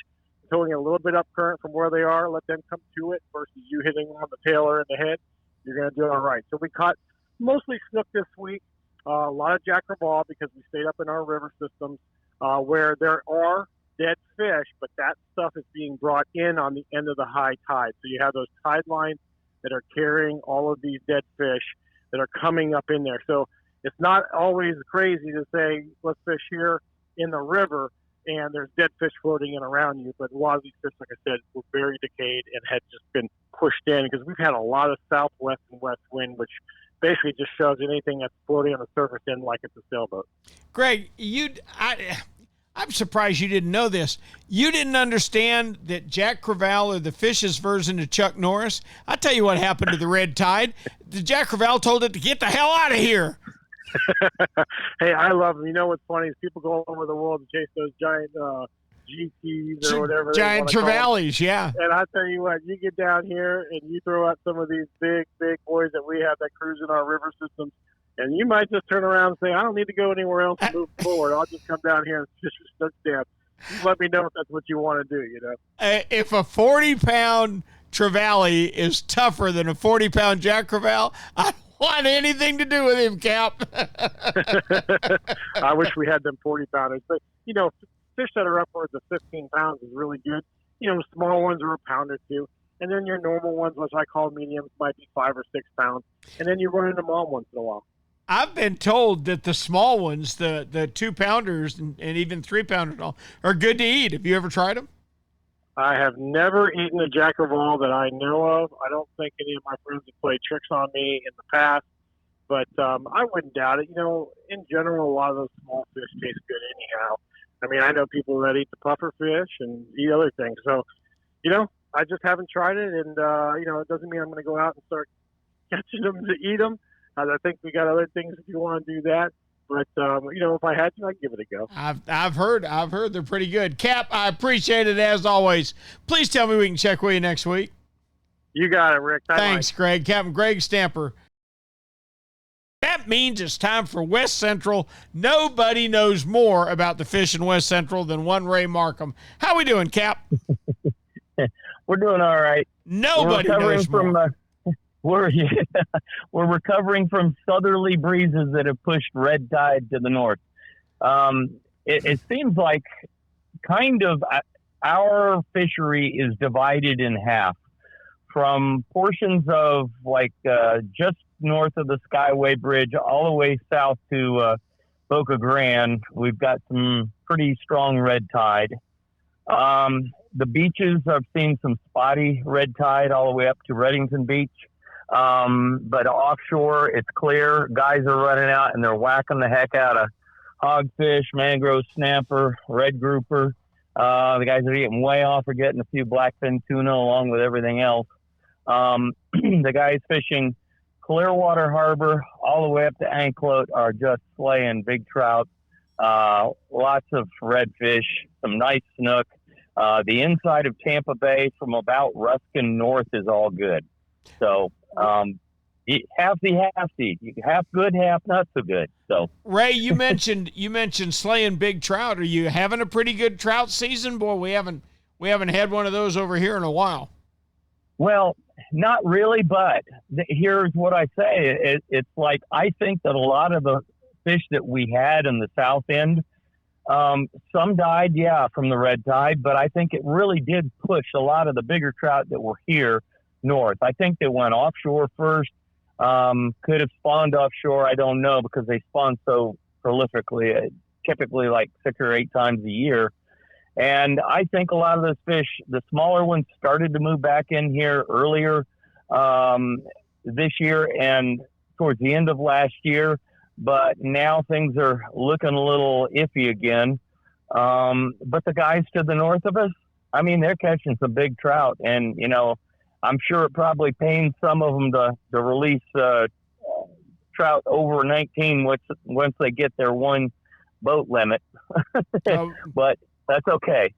towing a little bit up current from where they are, let them come to it versus you hitting them on the tail or in the head, you're going to do all right. So we caught mostly snook this week, a lot of jack crevalle because we stayed up in our river systems where there are dead fish, but that stuff is being brought in on the end of the high tide. So you have those tide lines that are carrying all of these dead fish that are coming up in there. So it's not always crazy to say, let's fish here in the river and there's dead fish floating in around you. But a lot of these fish, like I said, were very decayed and had just been pushed in because we've had a lot of southwest and west wind, which basically just shoves anything that's floating on the surface in like it's a sailboat. Greg, I'm surprised you didn't know this. You didn't understand that Jack Crevalle are the fish's version of Chuck Norris. I'll tell you what happened to the red tide. The Jack Crevalle told it to get the hell out of here. Hey, I love them. You know what's funny is people go all over the world to chase those giant GTs or whatever. Giant trevallies, yeah. And I tell you what, you get down here and you throw out some of these big, big boys that we have that cruise in our river systems, and you might just turn around and say, I don't need to go anywhere else to move forward. I'll just come down here and fish your snook dam. Just let me know if that's what you want to do, you know. If a 40-pound trevally is tougher than a 40-pound Jack Crevalle, I don't want anything to do with him, Cap. I wish we had them 40-pounders. But, you know, fish that are upwards of 15 pounds is really good. You know, small ones are a pound or two. And then your normal ones, which I call mediums, might be 5 or 6 pounds. And then you run into them all once in a while. I've been told that the small ones, the 2-pounders and even 3-pounders are good to eat. Have you ever tried them? I have never eaten a Jack Crevalle that I know of. I don't think any of my friends have played tricks on me in the past, but I wouldn't doubt it. You know, in general, a lot of those small fish taste good anyhow. I mean, I know people that eat the puffer fish and eat other things. So, you know, I just haven't tried it, and, you know, it doesn't mean I'm going to go out and start catching them to eat them. I think we got other things if you want to do that. But, you know, if I had to, I'd give it a go. I've heard they're pretty good. Cap, I appreciate it as always. Please tell me we can check with you next week. You got it, Rick. Thanks, Greg. Captain Greg Stamper. That means it's time for West Central. Nobody knows more about the fish in West Central than one Ray Markham. How we doing, Cap? We're doing all right. Nobody knows more. We're recovering from southerly breezes that have pushed red tide to the north. It seems like kind of our fishery is divided in half from portions of like just north of the Skyway Bridge all the way south to Boca Grande. We've got some pretty strong red tide. The beaches, I've seen some spotty red tide all the way up to Reddington Beach. But offshore, it's clear. Guys are running out and they're whacking the heck out of hogfish, mangrove snapper, red grouper. The guys are eating way off or getting a few blackfin tuna along with everything else. The guys fishing Clearwater Harbor all the way up to Anklote are just slaying big trout. Lots of redfish, some nice snook. The inside of Tampa Bay from about Ruskin north is all good. So, halfsy, half good, half not so good. So, Ray, you mentioned slaying big trout. Are you having a pretty good trout season? Boy, we haven't had one of those over here in a while. Well, not really, but here's what I say. It's like I think that a lot of the fish that we had in the south end, some died, from the red tide, but I think it really did push a lot of the bigger trout that were here north. I think they went offshore first. Could have spawned offshore. I don't know, because they spawn so prolifically, typically like 6 or 8 times a year. And I think a lot of those fish, the smaller ones, started to move back in here earlier this year and towards the end of last year. But now things are looking a little iffy again. But the guys to the north of us, I mean, they're catching some big trout. And, you know, I'm sure it probably pains some of them to release trout over 19 once they get their one boat limit. But that's okay.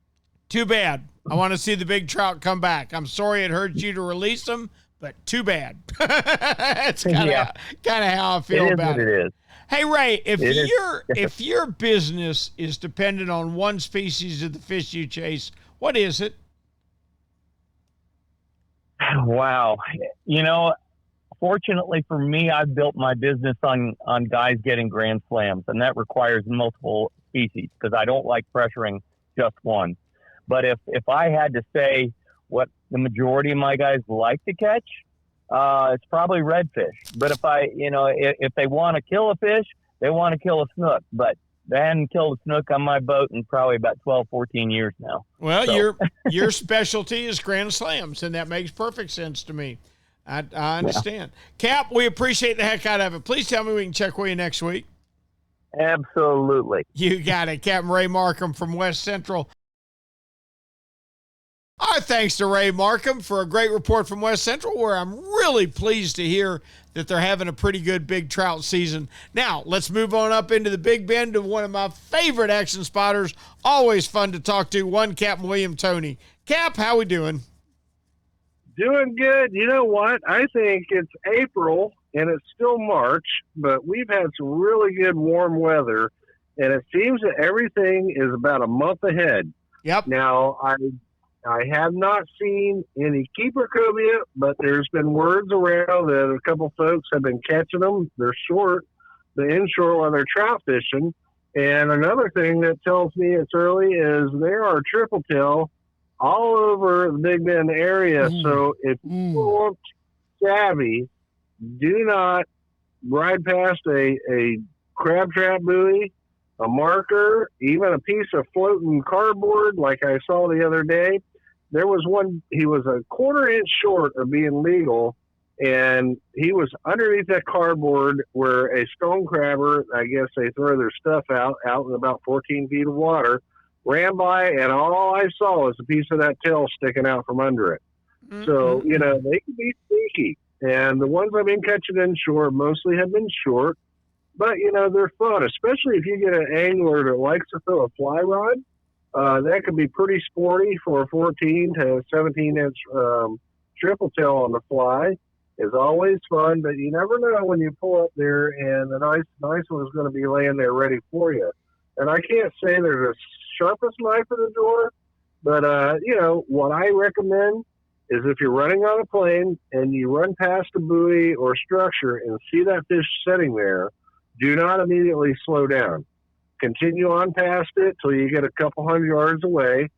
Too bad. I want to see the big trout come back. I'm sorry it hurt you to release them, but too bad. That's kind of how I feel about it. It is. Hey, Ray, if your business is dependent on one species of the fish you chase, what is it? Wow. You know, fortunately for me, I've built my business on guys getting grand slams, and that requires multiple species because I don't like pressuring just one. But if I had to say what the majority of my guys like to catch, it's probably redfish. But if they want to kill a fish, they want to kill a snook. But they hadn't killed a snook on my boat in probably about 12, 14 years now. Well, so. your specialty is grand slams, and that makes perfect sense to me. I understand. Yeah. Cap, we appreciate the heck out of it. Please tell me we can check with you next week. Absolutely. You got it. Captain Ray Markham from West Central. Our thanks to Ray Markham for a great report from West Central, where I'm really pleased to hear that they're having a pretty good big trout season. Now, let's move on up into the Big Bend to one of my favorite action spotters. Always fun to talk to, one Captain William Toney. Cap, how we doing? Doing good. You know what? I think it's April and it's still March, but we've had some really good warm weather, and it seems that everything is about a month ahead. Yep. Now, I have not seen any keeper cobia, but there's been words around that a couple folks have been catching them. They're short, the inshore while they're trout fishing. And another thing that tells me it's early is there are triple tail all over the Big Bend area. So if you want savvy, do not ride past a crab trap buoy, a marker, even a piece of floating cardboard like I saw the other day. There was one, he was a quarter-inch short of being legal, and he was underneath that cardboard where a stone crabber, I guess they throw their stuff out in about 14 feet of water, ran by, and all I saw was a piece of that tail sticking out from under it. Mm-hmm. So, you know, they can be sneaky. And the ones I've been catching inshore mostly have been short, but, you know, they're fun, especially if you get an angler that likes to throw a fly rod. That could be pretty sporty for a 14 to 17-inch triple tail on the fly. Is always fun, but you never know when you pull up there and the nice one is going to be laying there ready for you. And I can't say they're the sharpest knife in the drawer, but, you know, what I recommend is if you're running on a plane and you run past a buoy or structure and see that fish sitting there, do not immediately slow down. Continue on past it till you get a couple hundred yards away,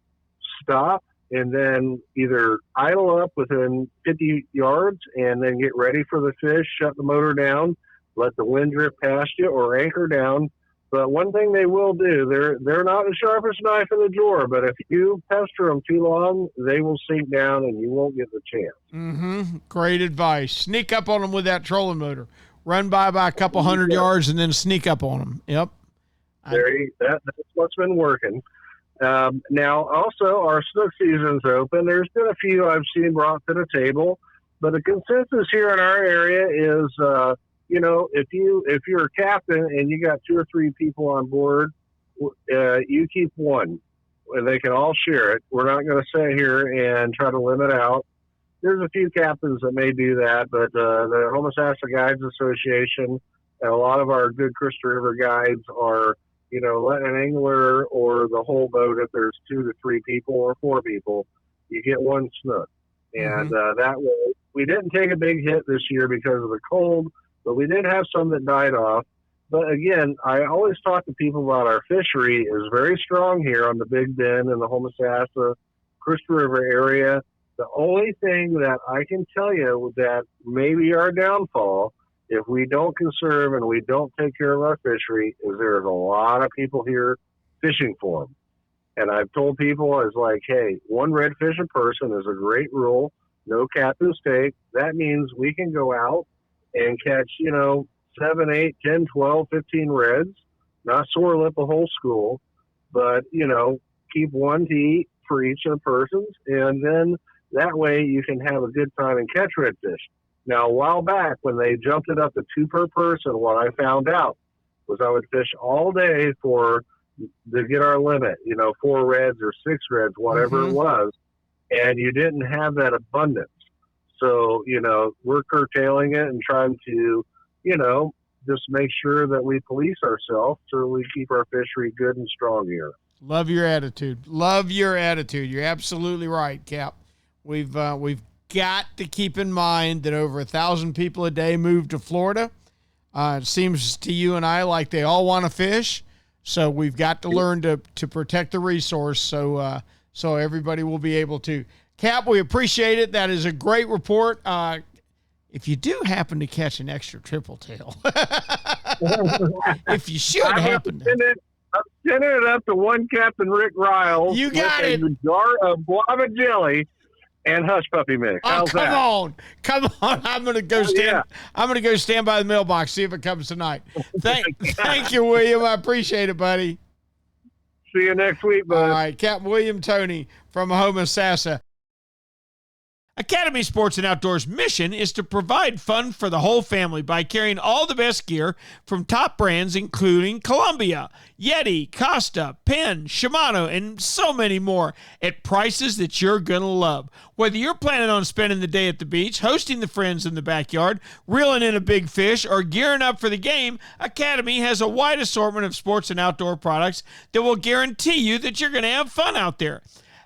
stop, and then either idle up within 50 yards and then get ready for the fish, shut the motor down, let the wind drift past you, or anchor down. But one thing they will do, they're not the sharpest knife in the drawer, but if you pester them too long, they will sink down and you won't get the chance. Mm-hmm. Great advice. Sneak up on them with that trolling motor. Run by a couple hundred yards and then sneak up on them. Yep. That's what's been working. Now, also, our snook season's open. There's been a few I've seen brought to the table, but the consensus here in our area is, you know, if you're a captain and you got 2 or 3 people on board, you keep one. They can all share it. We're not going to sit here and try to limit out. There's a few captains that may do that, but the Homosassa Guides Association and a lot of our good Crystal River guides are, you know, let an angler or the whole boat, if there's 2 to 3 people or 4 people, you get one snook. And that way, we didn't take a big hit this year because of the cold, but we did have some that died off. But again, I always talk to people about our fishery is very strong here on the Big Bend and the Homosassa, Crystal River area. The only thing that I can tell you that may be our downfall, if we don't conserve and we don't take care of our fishery, is there's a lot of people here fishing for them. And I've told people, is like, hey, one redfish a person is a great rule. No captain stake. That means we can go out and catch, 7, 8, 10, 12, 15 reds, not sore lip a whole school, but, keep one to eat for each of the persons. And then that way you can have a good time and catch redfish. Now, a while back when they jumped it up to 2 per person, what I found out was I would fish all day to get our limit, 4 reds or 6 reds, whatever it was. And you didn't have that abundance. So, we're curtailing it and trying to, just make sure that we police ourselves so we keep our fishery good and strong here. Love your attitude. Love your attitude. You're absolutely right, Cap. We've got to keep in mind that over 1,000 people a day move to Florida. It seems to you and I like they all want to fish. So we've got to learn to protect the resource so everybody will be able to. Cap, we appreciate it. That is a great report. If you do happen to catch an extra triple tail, if you should happen to. I'm sending it up to one Captain Rick Riles. You got it. A jar of guava jelly and hush puppy mix. How's that? Come on! I'm gonna go stand. I'm gonna go stand by the mailbox, see if it comes tonight. Thank you, William. I appreciate it, buddy. See you next week, bud. All right, Captain William Toney from Homosassa. Academy Sports and Outdoors' mission is to provide fun for the whole family by carrying all the best gear from top brands including Columbia, Yeti, Costa, Penn, Shimano, and so many more at prices that you're going to love. Whether you're planning on spending the day at the beach, hosting the friends in the backyard, reeling in a big fish, or gearing up for the game, Academy has a wide assortment of sports and outdoor products that will guarantee you that you're going to have fun out there.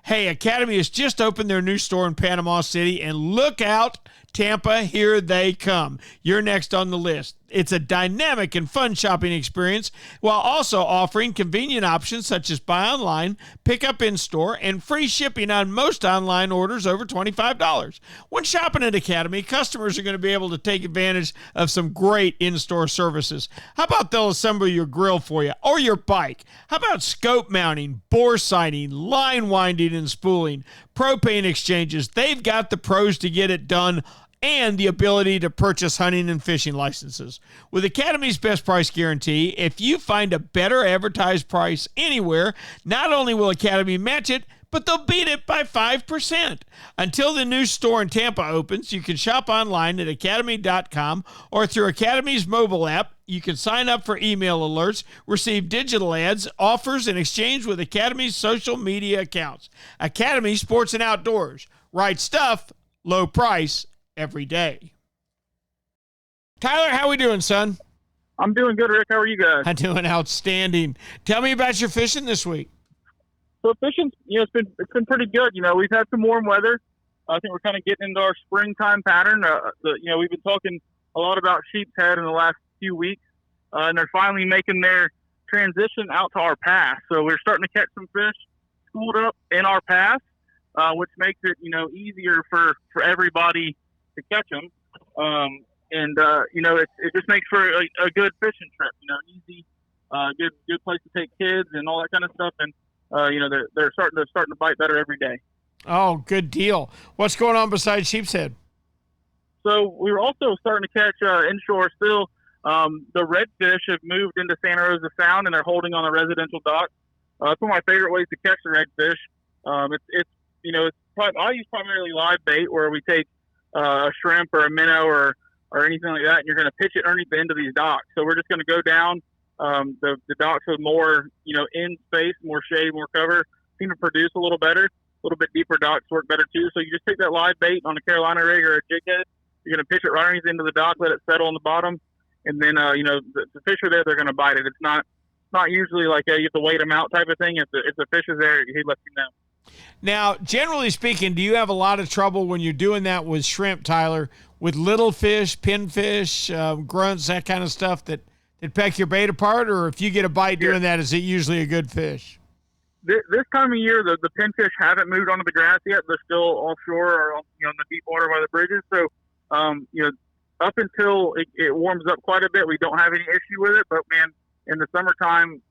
Hey, Academy has just opened their new store in Panama City, and look out, Tampa, here they come. You're next on the list. It's a dynamic and fun shopping experience while also offering convenient options such as buy online, pick up in-store, and free shipping on most online orders over $25. When shopping at Academy, customers are going to be able to take advantage of some great in-store services. How about they'll assemble your grill for you or your bike? How about scope mounting, bore sighting, line winding and spooling, propane exchanges? They've got the pros to get it done and the ability to purchase hunting and fishing licenses. With Academy's best price guarantee, if you find a better advertised price anywhere, not only will Academy match it, but they'll beat it by 5%. Until the new store in Tampa opens, you can shop online at academy.com or through Academy's mobile app. You can sign up for email alerts, receive digital ads, offers, and exchange with Academy's social media accounts. Academy Sports and Outdoors. Right stuff, low price, every day. Tyler, how we doing, son? I'm doing good, Rick. How are you guys? I'm doing outstanding. Tell me about your fishing this week. So fishing, it's been pretty good. We've had some warm weather. I think we're kind of getting into our springtime pattern. We've been talking a lot about sheep's head in the last few weeks, and they're finally making their transition out to our pass. So we're starting to catch some fish schooled up in our pass, which makes it easier for everybody to catch them. It just makes for a good fishing trip, easy, good place to take kids and all that kind of stuff. And, they're starting to bite better every day. Oh, good deal. What's going on besides sheep's head? So we were also starting to catch inshore still. The redfish have moved into Santa Rosa Sound and they're holding on a residential dock. It's one of my favorite ways to catch the redfish. I use primarily live bait where we take a shrimp or a minnow or anything like that, and you're going to pitch it underneath the end of these docks. So we're just going to go down the docks with more, in space, more shade, more cover, seem to produce a little better. A little bit deeper docks work better too. So you just take that live bait on a Carolina rig or a jig head. You're going to pitch it right underneath the end of the dock, let it settle on the bottom, and then the fish are there. They're going to bite it. It's not usually like you have to wait them out type of thing. If the fish is there, he lets you know. Now, generally speaking, do you have a lot of trouble when you're doing that with shrimp, Tyler, with little fish, pinfish, grunts, that kind of stuff that peck your bait apart? Or if you get a bite doing that, is it usually a good fish? this time of year, the pinfish haven't moved onto the grass yet. They're still offshore or in the deep water by the bridges. So, up until it warms up quite a bit, we don't have any issue with it. But man, in the summertime,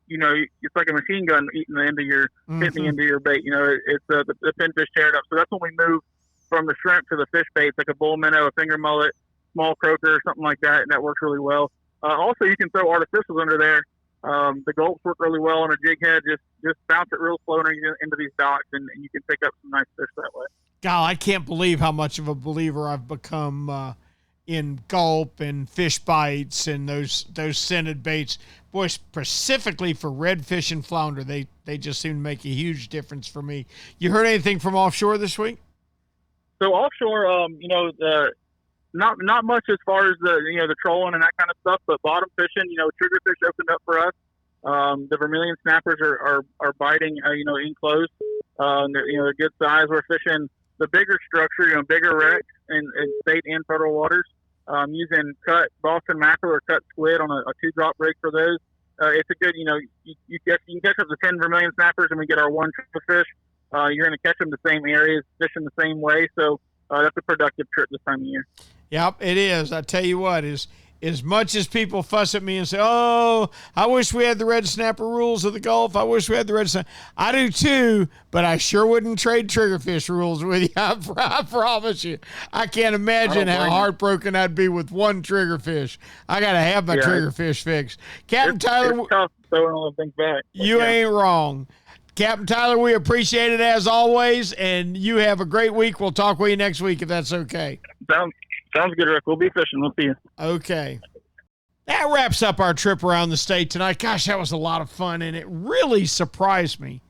it's like a machine gun eating the end of your hitting the end of your bait. It's the pinfish tear it up. So that's when we move from the shrimp to the fish baits, like a bull minnow, a finger mullet, small croaker, or something like that, and that works really well. Also, you can throw artificials under there. The gulps work really well on a jig head. Just bounce it real slow into these docks, and you can pick up some nice fish that way. God, I can't believe how much of a believer I've become in gulp and fish bites and those scented baits. Boy, specifically for redfish and flounder, they just seem to make a huge difference for me. You heard anything from offshore this week? So offshore, not much as far as the trolling and that kind of stuff, but bottom fishing, triggerfish opened up for us. The vermilion snappers are biting, enclosed. They're good size. We're fishing the bigger structure, bigger wrecks in state and federal waters. Using cut Boston mackerel or cut squid on a 2-drop rig for those. It's a good, you can catch up to 10 vermilion snappers and we get our 1 fish. You're going to catch them the same areas, fishing the same way. So that's a productive trip this time of year. Yep, it is. I tell you what, as much as people fuss at me and say, oh, I wish we had the red snapper rules of the Gulf. I wish we had the red snapper. I do too, but I sure wouldn't trade triggerfish rules with you. I promise you. I can't imagine how heartbroken I'd be with one triggerfish. I got to have my triggerfish fixed. Captain Tyler, it's tough throwing all the things back. You ain't wrong. Captain Tyler, we appreciate it as always, and you have a great week. We'll talk with you next week if that's okay. Sounds good, Rick. We'll be fishing. We'll see you. Okay. That wraps up our trip around the state tonight. Gosh, that was a lot of fun, and it really surprised me.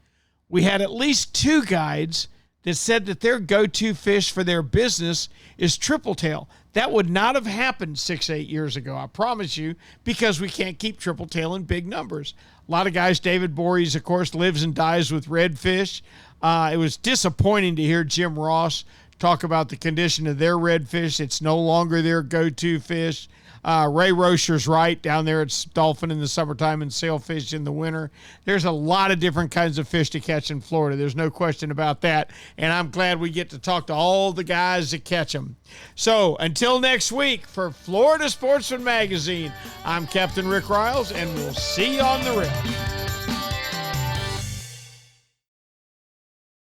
We had at least 2 guides that said that their go-to fish for their business is triple tail. That would not have happened 6-8 years ago, I promise you, because we can't keep triple tail in big numbers. A lot of guys, David Voorhees, of course, lives and dies with redfish. It was disappointing to hear Jim Ross talk about the condition of their redfish. It's no longer their go-to fish. Ray Rocher's right down there. It's dolphin in the summertime and sailfish in the winter. There's a lot of different kinds of fish to catch in Florida. There's no question about that. And I'm glad we get to talk to all the guys that catch them. So until next week, for Florida Sportsman Magazine, I'm Captain Rick Riles, and we'll see you on the rip.